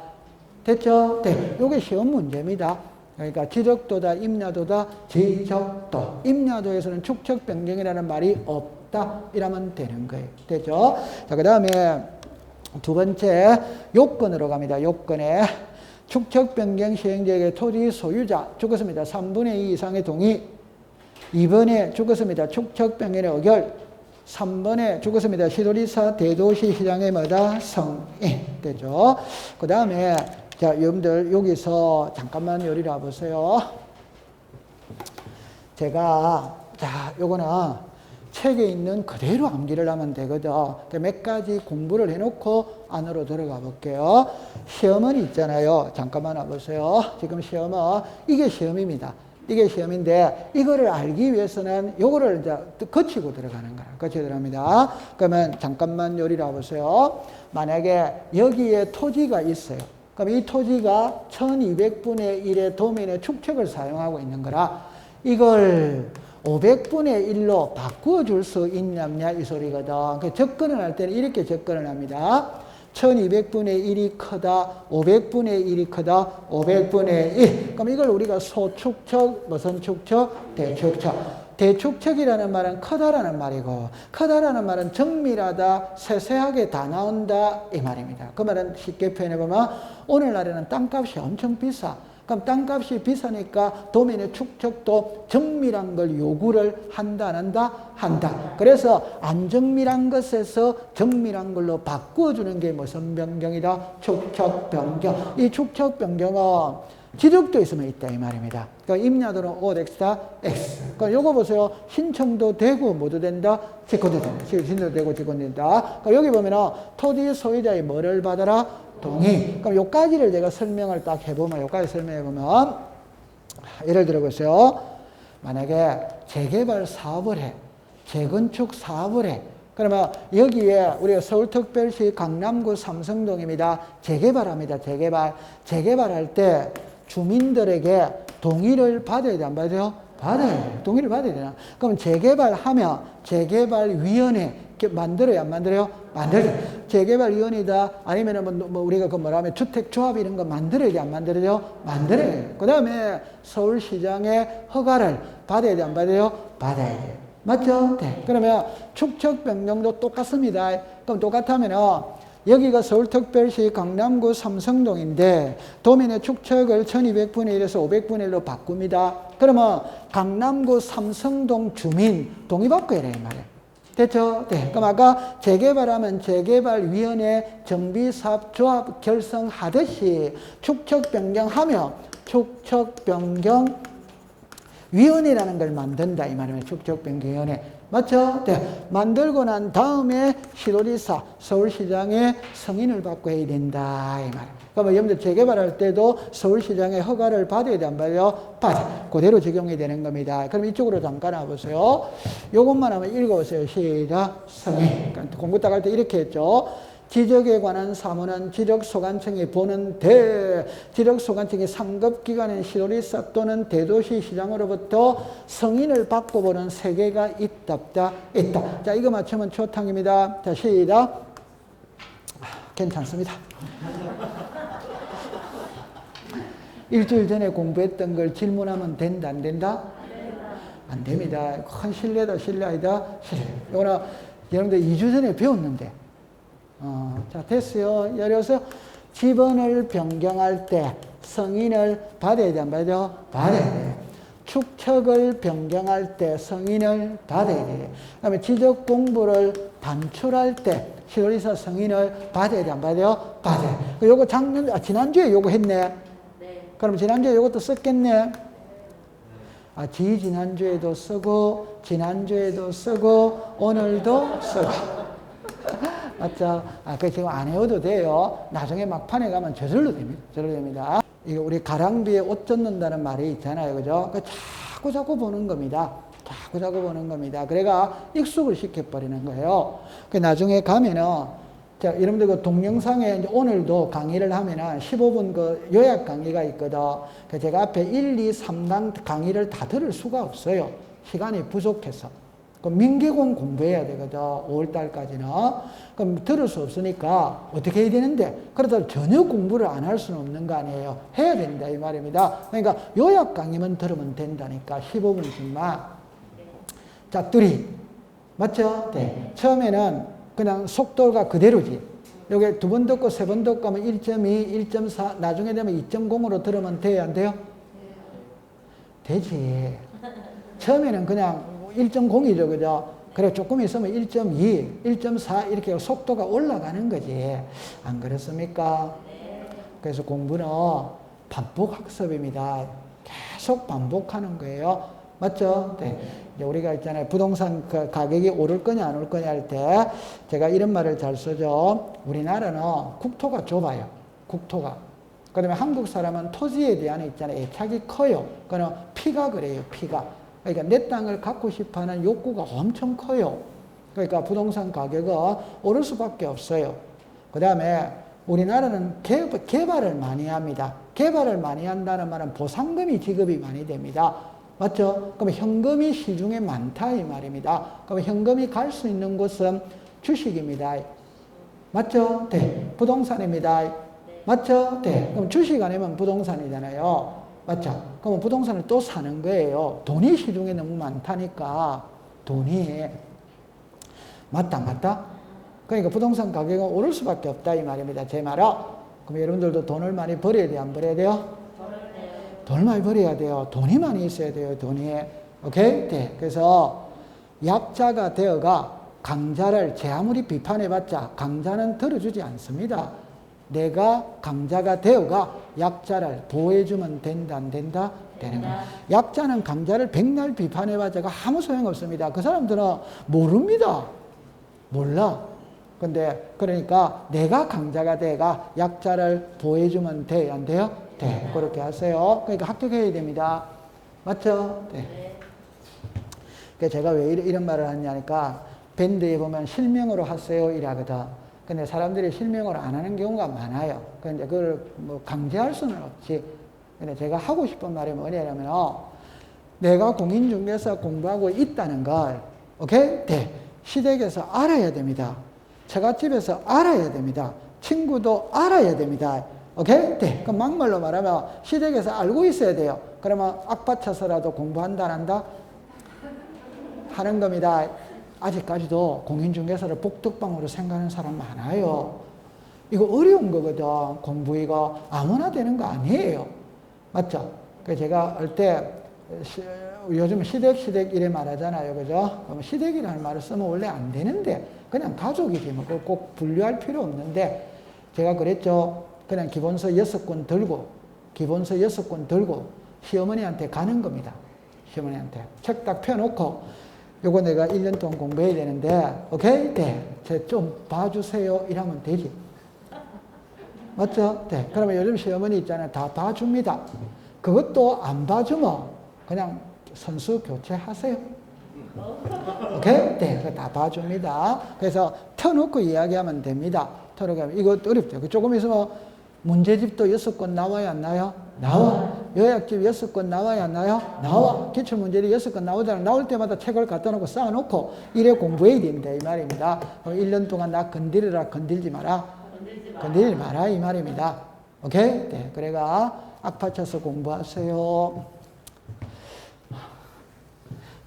됐죠? 네. 요게 시험 문제입니다. 그러니까 지적도다, 임야도다, 지적도. 임야도에서는 축척 변경이라는 말이 없다. 이러면 되는 거예요. 됐죠? 자, 그 다음에 두 번째 요건으로 갑니다. 요건에 축척 변경 시행자에게 토지 소유자 죽었습니다. 3분의 2 이상의 동의. 2번에 죽었습니다. 축척 변경의 의결. 3번에 죽었습니다. 시도지사 대도시 시장의 뭐다? 성인. 되죠? 그 다음에 자, 여러분들 여기서 잠깐만 요리를 해보세요. 제가 요거는 책에 있는 그대로 암기를 하면 되거든. 몇 가지 공부를 해놓고 안으로 들어가 볼게요. 시험은 있잖아요. 잠깐만 와보세요. 지금 시험은 이게 시험입니다. 이게 시험인데 이거를 알기 위해서는 요거를 이제 거치고 들어가는 거라. 거치고 들어갑니다. 그러면 잠깐만 요리를 해보세요. 만약에 여기에 토지가 있어요. 그럼 이 토지가 1200분의 1의 도면의 축척을 사용하고 있는 거라 이걸 500분의 1로 바꾸어 줄 수 있냐 이 소리거든. 접근을 할 때는 이렇게 접근을 합니다. 1200분의 1이 크다, 500분의 1이 크다, 500분의 1. 그럼 이걸 우리가 소축척, 무슨 축척? 대축척. 대축척이라는 말은 크다라는 말이고, 크다라는 말은 정밀하다, 세세하게 다 나온다 이 말입니다. 그 말은 쉽게 표현해보면 오늘날에는 땅값이 엄청 비싸. 그럼 땅값이 비싸니까 도면의 축척도 정밀한 걸 요구를 한다, 안 한다? 한다. 그래서 안정밀한 것에서 정밀한 걸로 바꾸어주는 게 무슨 변경이다? 축척 변경. 이 축척 변경은 지적도 있으면 있다 이 말입니다. 그러니까 임야도는 OX다 X. 그러니까 요거 보세요. 신청도 되고 뭐도 된다? 직권도 된다. 신청도 되고 직권도 된다. 그러니까 여기 보면은 토지 소유자의 뭐를 받아라? 동의. 그럼 요까지를 제가 설명을 딱 해보면, 요까지 설명해보면, 예를 들어보세요. 만약에 재개발 사업을 해. 재건축 사업을 해. 그러면 여기에 우리가 서울특별시 강남구 삼성동입니다. 재개발합니다. 재개발. 재개발할 때 주민들에게 동의를 받아야 돼, 안 받아요? 받아야 돼. 동의를 받아야 되나? 그럼 재개발하면 재개발위원회 만들어요, 안 만들어요? 만들어요. 재개발위원회다 아니면은 뭐 우리가 그 뭐라 하면 주택조합 이런 거 만들어야 돼, 안 만들어요? 만들어요. 그 다음에 서울시장의 허가를 받아야 돼, 안 받아요? 받아야 돼. 맞죠? 네. 그러면 축척 변경도 똑같습니다. 그럼 똑같다면은 여기가 서울특별시 강남구 삼성동인데 도면의 축척을 1200분의 1에서 500분의 1로 바꿉니다. 그러면 강남구 삼성동 주민 동의받고 해라 이 말이에요. 됐죠? 네. 그럼 아까 재개발하면 재개발위원회 정비사업조합 결성하듯이 축척 변경하면 축척 변경 위원회라는 걸 만든다 이 말이에요. 축척변경위원회. 맞죠? 네. 만들고 난 다음에 시도지사, 서울시장의 승인을 받고 해야 된다 이 말이에요. 그러면 여러분들 재개발할 때도 서울시장의 허가를 받아야 돼, 안 받아요? 받아. 그대로 적용이 되는 겁니다. 그럼 이쪽으로 잠깐 와보세요. 요것만 한번 읽어보세요. 시작. 승인. 그러니까 공부 딱 할 때 이렇게 했죠. 지적에 관한 사무는 지적소관청이 보는데 지적소관청이 상급기관인 시도지사 또는 대도시시장으로부터 승인을 받고 보는 세계가 있다 없다? 있다. 자, 이거 맞추면 초탕입니다. 자, 시작. 괜찮습니다. 일주일 전에 공부했던 걸 질문하면 된다 안 된다? 안 됩니다. 큰 신뢰다 신뢰 아니다? 신뢰. 이거는 여러분들 2주 전에 배웠는데 자, 됐어요. 열어서 지번을 변경할 때 승인을 받아야 돼, 안 받아요? 받아야 돼. 축척을 변경할 때 승인을 받아야 돼. 그 다음에 지적 공부를 단출할 때 시도지사 승인을 받아야 돼, 안 받아요? 받아요. 요거 지난주에 요거 했네. 네. 그럼 지난주에 요것도 썼겠네. 지난주에도 쓰고, 지난주에도 쓰고, 오늘도 쓰고. 맞죠? 그 지금 안 해도 돼요. 나중에 막판에 가면 저절로 됩니다. 저절로 됩니다. 이거 우리 가랑비에 옷 젖는다는 말이 있잖아요. 그죠? 자꾸 보는 겁니다. 자꾸 보는 겁니다. 그래가 익숙을 시켜버리는 거예요. 나중에 가면은, 자, 여러분들 그 동영상에 이제 오늘도 강의를 하면은 15분 그 요약 강의가 있거든. 제가 앞에 1, 2, 3강 강의를 다 들을 수가 없어요. 시간이 부족해서. 민계공 공부해야 되거든. 5월달까지는. 그럼 들을 수 없으니까 어떻게 해야 되는데 그러다 전혀 공부를 안 할 수는 없는 거 아니에요. 해야 된다 이 말입니다. 그러니까 요약 강의만 들으면 된다니까 15분씩만. 자, 뚜리. 맞죠? 네. 처음에는 그냥 속도가 그대로지. 여기 2번 듣고 3번 듣고 하면 1.2, 1.4 나중에 되면 2.0으로 들으면 돼요? 안 돼요? 되지. 처음에는 그냥 1.0이죠. 그죠? 그래, 조금 있으면 1.2, 1.4 이렇게 속도가 올라가는 거지. 안 그렇습니까? 그래서 공부는 반복 학습입니다. 계속 반복하는 거예요. 맞죠? 네. 이제 우리가 있잖아요. 부동산 가격이 오를 거냐, 안 오를 거냐 할 때 제가 이런 말을 잘 쓰죠. 우리나라는 국토가 좁아요. 국토가. 그 다음에 한국 사람은 토지에 대한 있잖아요. 애착이 커요. 그거는 피가 그래요. 피가. 그러니까 내 땅을 갖고 싶어 하는 욕구가 엄청 커요. 그러니까 부동산 가격은 오를 수밖에 없어요. 그 다음에 우리나라는 개발을 많이 합니다. 개발을 많이 한다는 말은 보상금이 지급이 많이 됩니다. 맞죠? 그럼 현금이 시중에 많다 이 말입니다. 그럼 현금이 갈 수 있는 곳은 주식입니다. 맞죠? 네. 부동산입니다. 맞죠? 네. 그럼 주식 아니면 부동산이잖아요. 맞죠? 그럼 부동산을 또 사는 거예요. 돈이 시중에 너무 많다니까. 돈이. 맞다, 맞다? 그러니까 부동산 가격은 오를 수밖에 없다 이 말입니다. 제 말은. 그럼 여러분들도 돈을 많이 벌어야 돼요? 안 벌어야 돼요? 돈을 많이 벌어야 돼요. 돈이 많이 있어야 돼요. 돈이. 오케이? 네. 그래서 약자가 되어가 강자를 제 아무리 비판해봤자 강자는 들어주지 않습니다. 내가 강자가 되어가 약자를 보호해주면 된다, 안 된다? 되는 거야. 약자는 강자를 백날 비판해봤자 아무 소용없습니다. 그 사람들은 모릅니다. 몰라. 근데 그러니까 내가 강자가 돼가 약자를 보호해주면 돼, 안 돼요? 네. 그렇게 하세요. 그러니까 합격해야 됩니다. 맞죠? 네. 그러니까 제가 왜 이런 말을 하냐니까 밴드에 보면 실명으로 하세요 이라거든. 근데 사람들이 실명으로 안 하는 경우가 많아요. 근데 그걸 뭐 강제할 수는 없지. 근데 제가 하고 싶은 말이 뭐냐면 내가 공인중개사 공부하고 있다는 걸 오케이? 네. 시댁에서 알아야 됩니다. 처갓집에서 알아야 됩니다. 친구도 알아야 됩니다. 오케이? 네. 그럼 막말로 말하면 시댁에서 알고 있어야 돼요. 그러면 악받쳐서라도 공부한다 안 한다? 하는 겁니다. 아직까지도 공인중개사를 복덕방으로 생각하는 사람 많아요. 이거 어려운 거거든. 공부 이거 아무나 되는 거 아니에요. 맞죠? 그래서 제가 할 때 요즘 시댁 이래 말하잖아요. 그죠? 그럼 시댁이라는 말을 쓰면 원래 안 되는데 그냥 가족이지 뭐 꼭 분류할 필요 없는데 제가 그랬죠. 그냥 기본서 6권 들고 시어머니한테 가는 겁니다. 시어머니한테 책 딱 펴놓고 요거 내가 1년 동안 공부해야 되는데 오케이? 네. 좀 봐주세요 이러면 되지. 맞죠? 네. 그러면 요즘 시어머니 있잖아요. 다 봐줍니다. 그것도 안 봐주면 그냥 선수 교체하세요. 오케이? 네. 다 봐줍니다. 그래서 펴놓고 이야기하면 됩니다. 펴놓고 하면 이거 어렵죠. 조금 있으면 문제집도 6권 나와야 안 나요? 나와. 요약집 6권 나와야 안 나요? 나와. 기출문제들이 6권 나오잖아. 나올 때마다 책을 갖다 놓고 쌓아놓고 이래 공부해야 된다 이 말입니다. 1년 동안 나 건드리라 건들지 마라. 건들지 마라 이 말입니다. 오케이? 네. 그래가 악파쳐서 공부하세요.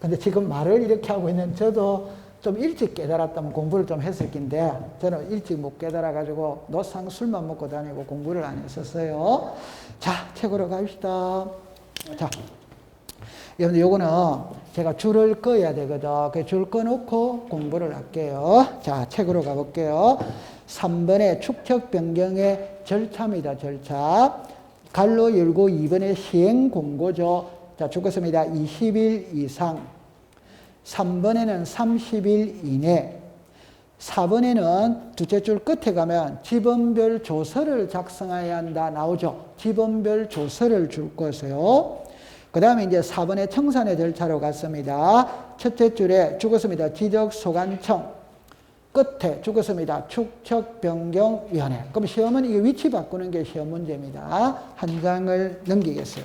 근데 지금 말을 이렇게 하고 있는 저도 좀 일찍 깨달았다면 공부를 좀 했을 텐데 저는 일찍 못 깨달아가지고 노상 술만 먹고 다니고 공부를 안 했었어요. 자, 책으로 갑시다. 자, 여러분들 요거는 제가 줄을 꺼야 되거든. 그 줄 꺼놓고 공부를 할게요. 자, 책으로 가볼게요. 3번의 축척 변경의 절차입니다. 절차. 갈로 열고 2번의 시행 공고죠. 자, 죽었습니다. 20일 이상. 3번에는 30일 이내. 4번에는 둘째 줄 끝에 가면 지번별 조서를 작성해야 한다 나오죠. 지번별 조서를 줄 것이요. 그 다음에 이제 4번의 청산의 절차로 갔습니다. 첫째 줄에 죽었습니다. 지적소관청. 끝에 죽었습니다. 축척변경위원회. 그럼 시험은 이게 위치 바꾸는 게 시험 문제입니다. 한 장을 넘기겠어요.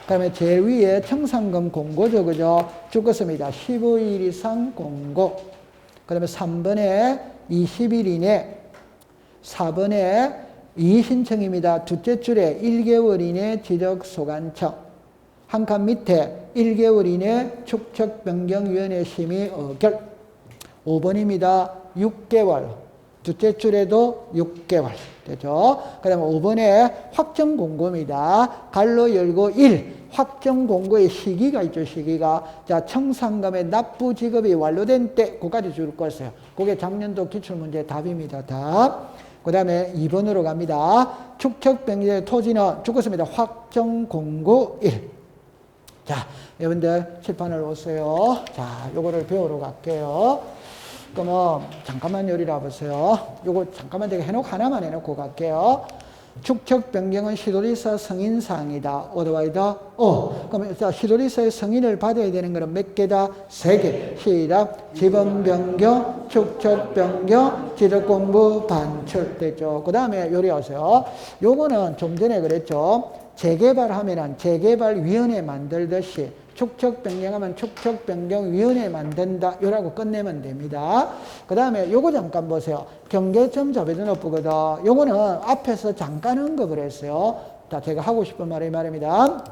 그 다음에 제일 위에 청산금 공고죠. 그죠? 죽었습니다. 15일 이상 공고. 그 다음에 3번에 20일 이내. 4번에 이의신청입니다. 둘째 줄에 1개월 이내 지적소관청. 한 칸 밑에 1개월 이내 축척변경위원회 심의 의결. 5번입니다. 6개월. 둘째 줄에도 6개월. 되죠? 그 다음에 5번에 확정공고입니다. 갈로 열고 1. 확정공고의 시기가 있죠, 시기가. 자, 청산금의 납부 지급이 완료된 때, 그까지 줄 거였어요. 그게 작년도 기출문제 답입니다, 답. 그 다음에 2번으로 갑니다. 축척변경의 토지는 죽었습니다. 확정공고 1. 자, 여러분들 칠판을 오세요. 자, 요거를 배우러 갈게요. 그러면 잠깐만 요리라 보세요. 요거 잠깐만 제가 해놓고 하나만 해놓고 갈게요. 축척 변경은 시도리사 승인사항이다. 어드와이다. 그러면 자, 시도리사의 승인을 받아야 되는 거는 몇 개다? 3개. 시작. 지번 변경, 축척 변경, 지적공부 반출되죠. 그 다음에 요리하세요. 요거는 좀 전에 그랬죠. 재개발하면은 재개발위원회 만들듯이 축척 변경하면 축척 변경위원회 만든다. 요라고 끝내면 됩니다. 그 다음에 요거 잠깐 보세요. 경계점 자배등록부거든. 요거는 앞에서 잠깐 언급을 했어요. 자, 제가 하고 싶은 말이 말입니다.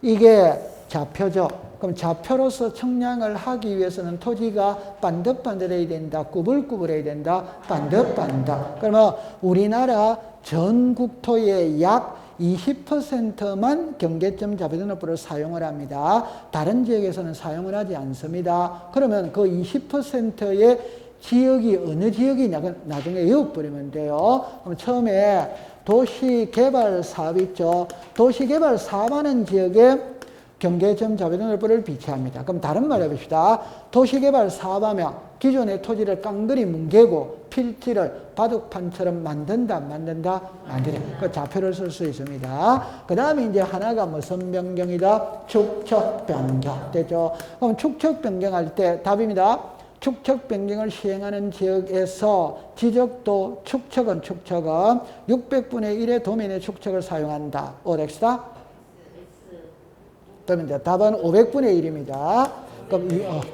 이게 좌표죠. 그럼 좌표로서 청량을 하기 위해서는 토지가 반듯반듯해야 된다. 꾸불꾸불해야 된다. 반듯반듯. 그러면 우리나라 전 국토의 약 20%만 경계점 자배등록부를 사용을 합니다. 다른 지역에서는 사용을 하지 않습니다. 그러면 그 20%의 지역이 어느 지역이냐? 나중에 외워버리면 돼요. 그럼 처음에 도시개발 사업 있죠. 도시개발 사업하는 지역에 경계점 자배등록부를 비치합니다. 그럼 다른 말 해봅시다. 도시개발 사업하면 기존의 토지를 깡그리 뭉개고 필지를 바둑판처럼 만든다, 만든다. 그 좌표를 쓸 수 있습니다. 그 다음에 이제 하나가 무슨 변경이다? 축척 변경. 됐죠? 그럼 축척 변경할 때 답입니다. 축척 변경을 시행하는 지역에서 지적도 축척은 600분의 1의 도면의 축척을 사용한다. 오렉스다? 그러면 이제 답은 500분의 1입니다. 그럼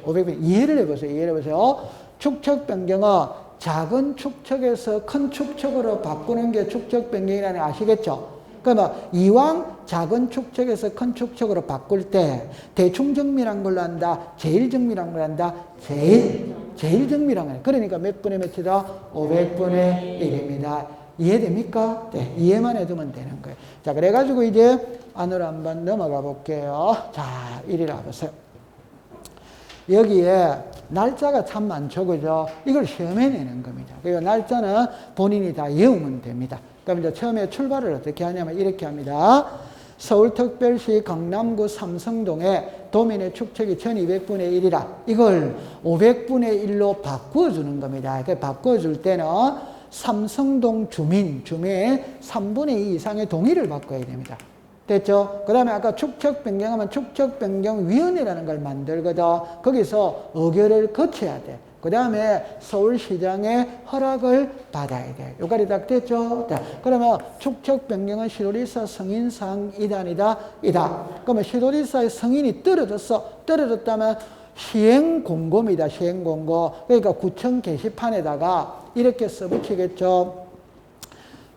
500분의 이해를 해보세요. 이해를 해보세요. 축척 변경은 작은 축척에서 큰 축척으로 바꾸는 게 축척 변경이라는 거 아시겠죠? 그러면 이왕 작은 축척에서 큰 축척으로 바꿀 때 대충 정밀한 걸로 한다. 제일 정밀한 걸로 한다. 제일 정밀한 거. 그러니까 몇 분의 몇이다? 500분의 1입니다. 이해됩니까? 네, 이해만 해두면 되는 거예요. 자, 그래가지고 이제 안으로 한번 넘어가 볼게요. 자, 이리 와보세요. 여기에 날짜가 참 많죠, 그죠? 이걸 시험에 내는 겁니다. 그리고 날짜는 본인이 다 외우면 됩니다. 그럼 이제 처음에 출발을 어떻게 하냐면 이렇게 합니다. 서울특별시 강남구 삼성동에 도면의 축척이 1200분의 1이라 이걸 500분의 1로 바꾸어주는 겁니다. 바꾸어줄 때는 삼성동 주민의 3분의 2 이상의 동의를 바꿔야 됩니다. 됐죠? 그 다음에 아까 축척 변경하면 축척 변경위원회라는 걸 만들거든. 거기서 의결을 거쳐야 돼. 그 다음에 서울시장의 허락을 받아야 돼. 요까지 딱 됐죠? 자, 그러면 축척 변경은 시도리사 승인사항이다, 이다. 그러면 시도리사의 승인이 떨어졌다면 시행공고입니다. 시행공고. 그러니까 구청 게시판에다가 이렇게 써붙이겠죠.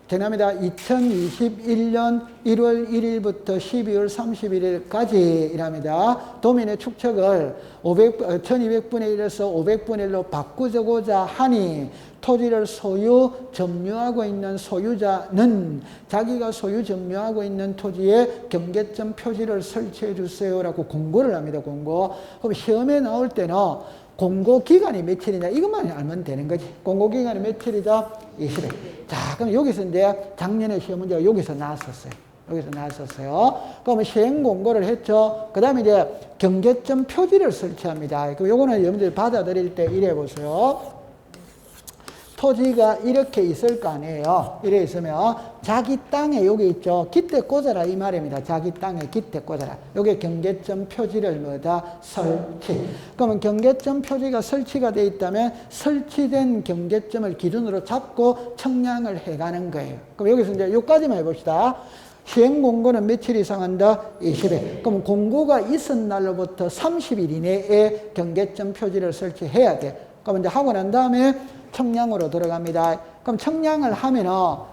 죄송합니다. 2021년 1월 1일부터 12월 31일까지 이랍니다. 도면의 축척을 1200분의 1에서 500분의 1로 바꾸고자 하니 토지를 소유 점유하고 있는 소유자는 자기가 소유 점유하고 있는 토지에 경계점 표지를 설치해 주세요라고 공고를 합니다. 공고. 그럼 시험에 나올 때는 공고 기간이 며칠이냐 이것만 알면 되는 거지. 공고 기간이 며칠이다? 20일. 자, 그럼 여기서 이제 작년에 시험 문제가 여기서 나왔었어요. 그러면 시행 공고를 했죠. 그 다음에 이제 경계점 표지를 설치합니다. 그럼 요거는 여러분들이 받아들일 때 이래 보세요. 토지가 이렇게 있을 거 아니에요. 이래 있으면 자기 땅에 여기 있죠. 깃대 꽂아라 이 말입니다. 자기 땅에 깃대 꽂아라. 요게 경계점 표지를 뭐다? 설치. 그러면 경계점 표지가 설치가 돼 있다면 설치된 경계점을 기준으로 잡고 청량을 해가는 거예요. 그럼 여기서 이제 요까지만 해봅시다. 시행 공고는 며칠 이상 한다? 20일. 그럼 공고가 있은 날로부터 30일 이내에 경계점 표지를 설치해야 돼. 그럼 이제 하고 난 다음에 청량으로 들어갑니다. 그럼 청량을 하면은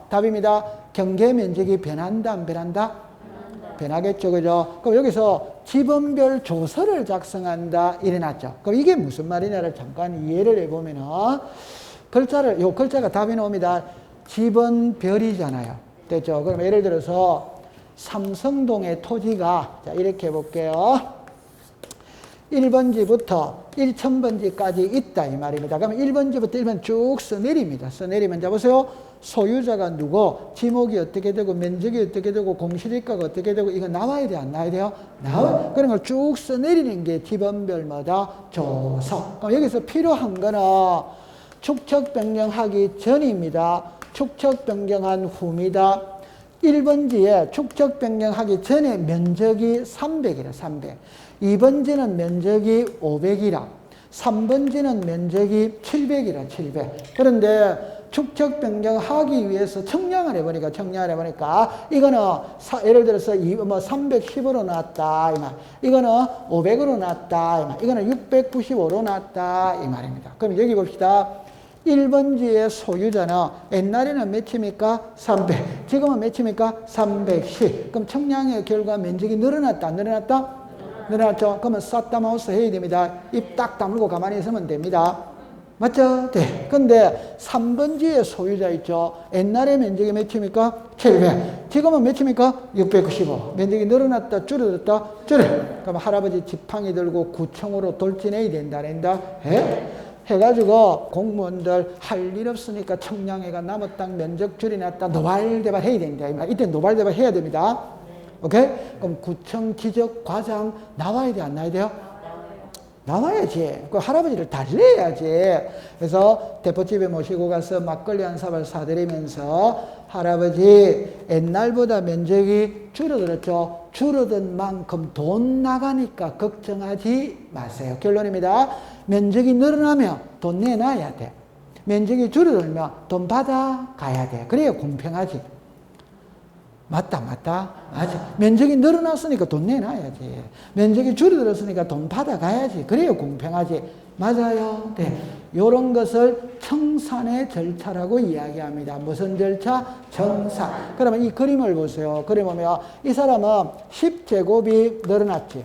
답입니다. 경계 면적이 변한다, 안 변한다? 변하겠죠, 그죠? 그럼 여기서 지번별 조서를 작성한다, 이래놨죠. 그럼 이게 무슨 말이냐를 잠깐 이해를 해보면은 요 글자가 답이 나옵니다. 지번별이잖아요. 됐죠? 그럼 예를 들어서 삼성동의 토지가, 자, 이렇게 해볼게요. 1번지부터 1000번지까지 있다 이 말입니다. 그러면 1번지부터 1번 쭉 써내립니다. 써내리면 자 보세요. 소유자가 누구, 지목이 어떻게 되고 면적이 어떻게 되고 공시지가가 어떻게 되고 이거 나와야 돼, 안 나와야 돼요? 나와. 그런 걸 쭉 써내리는 게 지번별마다 조서. 그럼 여기서 필요한 거는 축척 변경하기 전입니다. 축척 변경한 후입니다. 1번지에 축척 변경하기 전에 면적이 300이라 300. 2번지는 면적이 500이라 3번지는 면적이 700이라 700. 그런데 축척 변경하기 위해서 청량을 해보니까 이거는 예를 들어서 310으로 나왔다 이 말. 이거는 500으로 나왔다. 이거는 695로 나왔다 이 말입니다. 그럼 여기 봅시다. 1번지의 소유자는 옛날에는 몇입니까? 300. 지금은 몇입니까? 310. 그럼 청량의 결과 면적이 늘어났다, 안 늘어났다? 늘어났죠? 그러면 쌌다 마우스 해야 됩니다. 입 딱 다물고 가만히 있으면 됩니다. 맞죠? 네. 근데 3번지의 소유자 있죠? 옛날에 면적이 몇입니까? 700. 지금은 몇입니까? 695. 면적이 늘어났다, 줄어들었다? 그럼 할아버지 지팡이 들고 구청으로 돌진해야 된다. 해가지고 공무원들 할 일 없으니까 청량회가 남의 땅 면적 줄여놨다 노발대발 해야 된다. 이때 노발대발 해야 됩니다. 오케이? 그럼 구청 지적 과장 나와야 돼, 안 나와야 돼요? 나와야지. 그 할아버지를 달래야지. 그래서 대포집에 모시고 가서 막걸리 한 사발 사드리면서 할아버지 옛날보다 면적이 줄어들었죠. 줄어든 만큼 돈 나가니까 걱정하지 마세요. 결론입니다. 면적이 늘어나면 돈 내놔야 돼. 면적이 줄어들면 돈 받아가야 돼. 그래야 공평하지. 맞다. 면적이 늘어났으니까 돈 내놔야지. 면적이 줄어들었으니까 돈 받아가야지. 그래야 공평하지. 맞아요. 네. 요런 것을 청산의 절차라고 이야기합니다. 무슨 절차? 청산. 그러면 이 그림을 보세요. 그림 보면 이 사람은 10제곱이 늘어났지.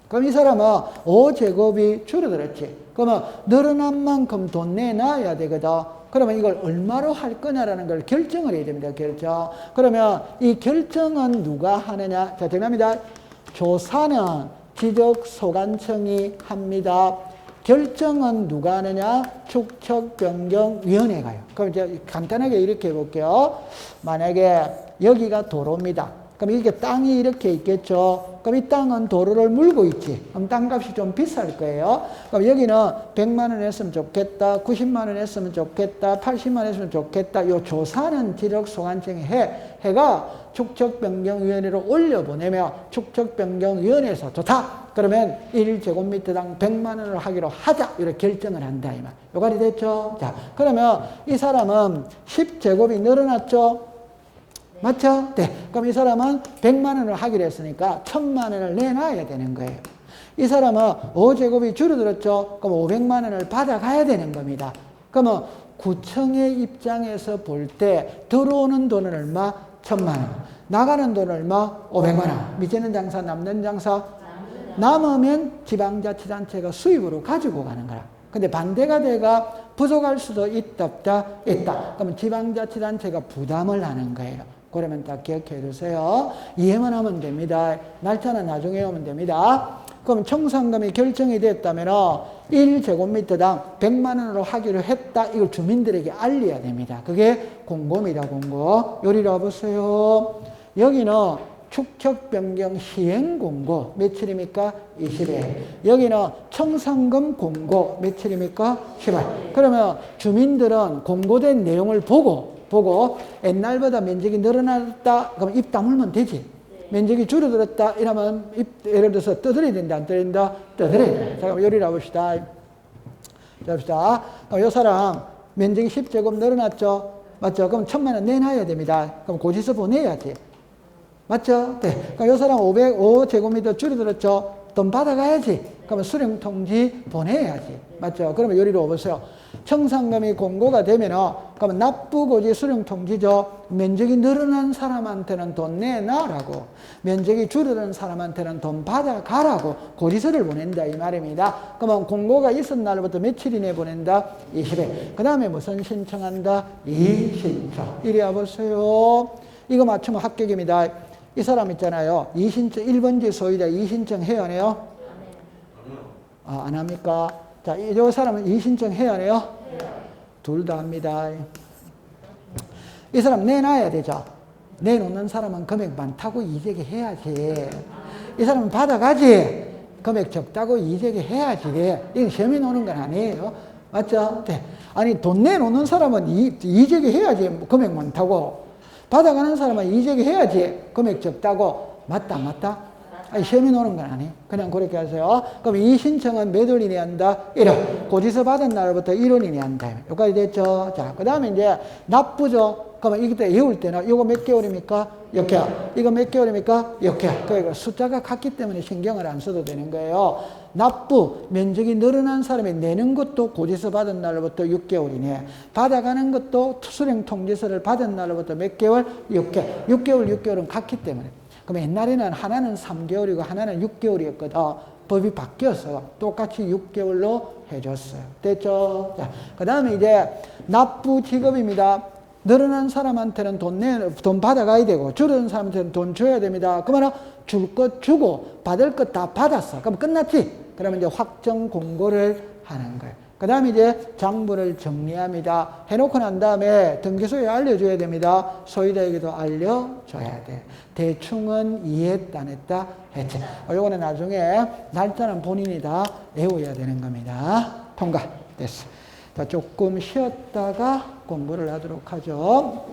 그럼 이 사람은 5제곱이 줄어들었지. 그러면 늘어난 만큼 돈 내놔야 되거든. 그러면 이걸 얼마로 할 거냐라는 걸 결정을 해야 됩니다. 결정. 그러면 이 결정은 누가 하느냐? 자, 정답입니다. 조사는 지적소관청이 합니다. 결정은 누가 하느냐? 축척변경위원회가요. 그럼 이제 간단하게 이렇게 해볼게요. 만약에 여기가 도로입니다. 그럼 이게 땅이 이렇게 있겠죠. 그럼 이 땅은 도로를 물고 있지. 그럼 땅값이 좀 비쌀 거예요. 그럼 여기는 100만 원 했으면 좋겠다. 90만 원 했으면 좋겠다. 80만 원 했으면 좋겠다. 요 조사는 지적소관청이 해가 축척변경위원회로 올려보내면 축척변경위원회에서 좋다. 그러면 1제곱미터당 100만 원을 하기로 하자. 이렇게 결정을 한다. 이 말. 요가리 됐죠? 자, 그러면 이 사람은 10제곱이 늘어났죠? 맞죠? 네. 그럼 이 사람은 100만 원을 하기로 했으니까 1000만 원을 내놔야 되는 거예요. 이 사람은 5제곱이 줄어들었죠? 그럼 500만 원을 받아가야 되는 겁니다. 그러면 구청의 입장에서 볼 때 들어오는 돈은 얼마? 1000만 원. 나가는 돈은 얼마? 500만 원. 밑에는 장사, 남는 장사. 남으면 지방자치단체가 수입으로 가지고 가는 거라. 근데 반대가 돼가 부족할 수도 있다, 없다? 있다. 그러면 지방자치단체가 부담을 하는 거예요. 그러면 딱 기억해 두세요. 이해만 하면 됩니다. 날짜는 나중에 오면 됩니다. 그럼 청산금이 결정이 됐다면 1제곱미터당 100만 원으로 하기로 했다. 이걸 주민들에게 알려야 됩니다. 그게 공고입니다. 공고. 요리로 와보세요. 여기는 축척변경 시행공고 며칠입니까? 20일. 여기는 청산금 공고 며칠입니까? 10일. 그러면 주민들은 공고된 내용을 보고 옛날보다 면적이 늘어났다. 그럼 입 다물면 되지. 면적이 줄어들었다. 이러면 예를 들어서 떠들어야 된다. 안 떠든다? 떠들어야 된다. 자, 그럼 요리를 해봅시다. 자, 봅시다. 이 사람 면적이 10제곱 늘어났죠? 맞죠? 그럼 1000만 원 내놔야 됩니다. 그럼 고지서 보내야지. 맞죠? 네. 그럼 이 사람 5제곱미터 줄어들었죠? 돈 받아가야지. 그러면 수령통지 보내야지. 맞죠? 그러면 요리로 오보세요. 청산금이 공고가 되면은, 그러면 납부고지 수령통지죠. 면적이 늘어난 사람한테는 돈 내놔라고, 면적이 줄어든 사람한테는 돈 받아가라고 고지서를 보낸다 이 말입니다. 그러면 공고가 있은 날부터 며칠 이내에 보낸다? 20일. 그 다음에 무슨 신청한다? 이신청. 이리 와보세요. 이거 맞추면 합격입니다. 이 사람 있잖아요. 이신청, 1번지 소유자 이신청 해야 하네요? 아, 안 합니까? 자, 이 사람은 이신청 해야 하네요? 둘 다 합니다. 이 사람 내놔야 되죠. 내놓는 사람은 금액 많다고 이재기 해야지. 이 사람은 받아가지. 금액 적다고 이재기 해야지. 이건 시험에 노는 건 아니에요. 맞죠? 네. 아니, 돈 내놓는 사람은 이재기 해야지. 금액 많다고. 받아가는 사람은 이재기 해야지. 금액 적다고. 맞다, 맞다? 아니, 시험이 노는 건 아니. 그냥 그렇게 하세요. 그럼 이 신청은 몇 월이니 한다? 1월. 고지서 받은 날부터 1월이니 한다. 여기까지 됐죠? 자, 그 다음에 이제 납부죠. 그러면 이때 외울 때는 이거 몇 개월입니까? 6개월. 이거 몇 개월입니까? 6개월. 그러니까 숫자가 같기 때문에 신경을 안 써도 되는 거예요. 납부, 면적이 늘어난 사람이 내는 것도 고지서 받은 날로부터 6개월이네. 받아가는 것도 수령 통지서를 받은 날로부터 몇 개월? 6개월. 6개월은 같기 때문에. 그럼 옛날에는 하나는 3개월이고 하나는 6개월이었거든. 법이 바뀌어서 똑같이 6개월로 해줬어요. 됐죠? 자, 그 다음에 이제 납부 지급입니다. 늘어난 사람한테는 돈 받아가야 되고, 줄어든 사람한테는 돈 줘야 됩니다. 그러면 줄 것 주고, 받을 것 다 받았어. 그럼 끝났지? 그러면 이제 확정 공고를 하는 거예요. 그 다음에 이제 장부를 정리합니다. 해놓고 난 다음에 등기소에 알려줘야 됩니다. 소유자에게도 알려줘야 돼. 대충은 이해했다, 안 했다, 했지. 요거는 나중에 날짜는 본인이 다 외워야 되는 겁니다. 통과. 됐어. 자, 조금 쉬었다가 공부를 하도록 하죠.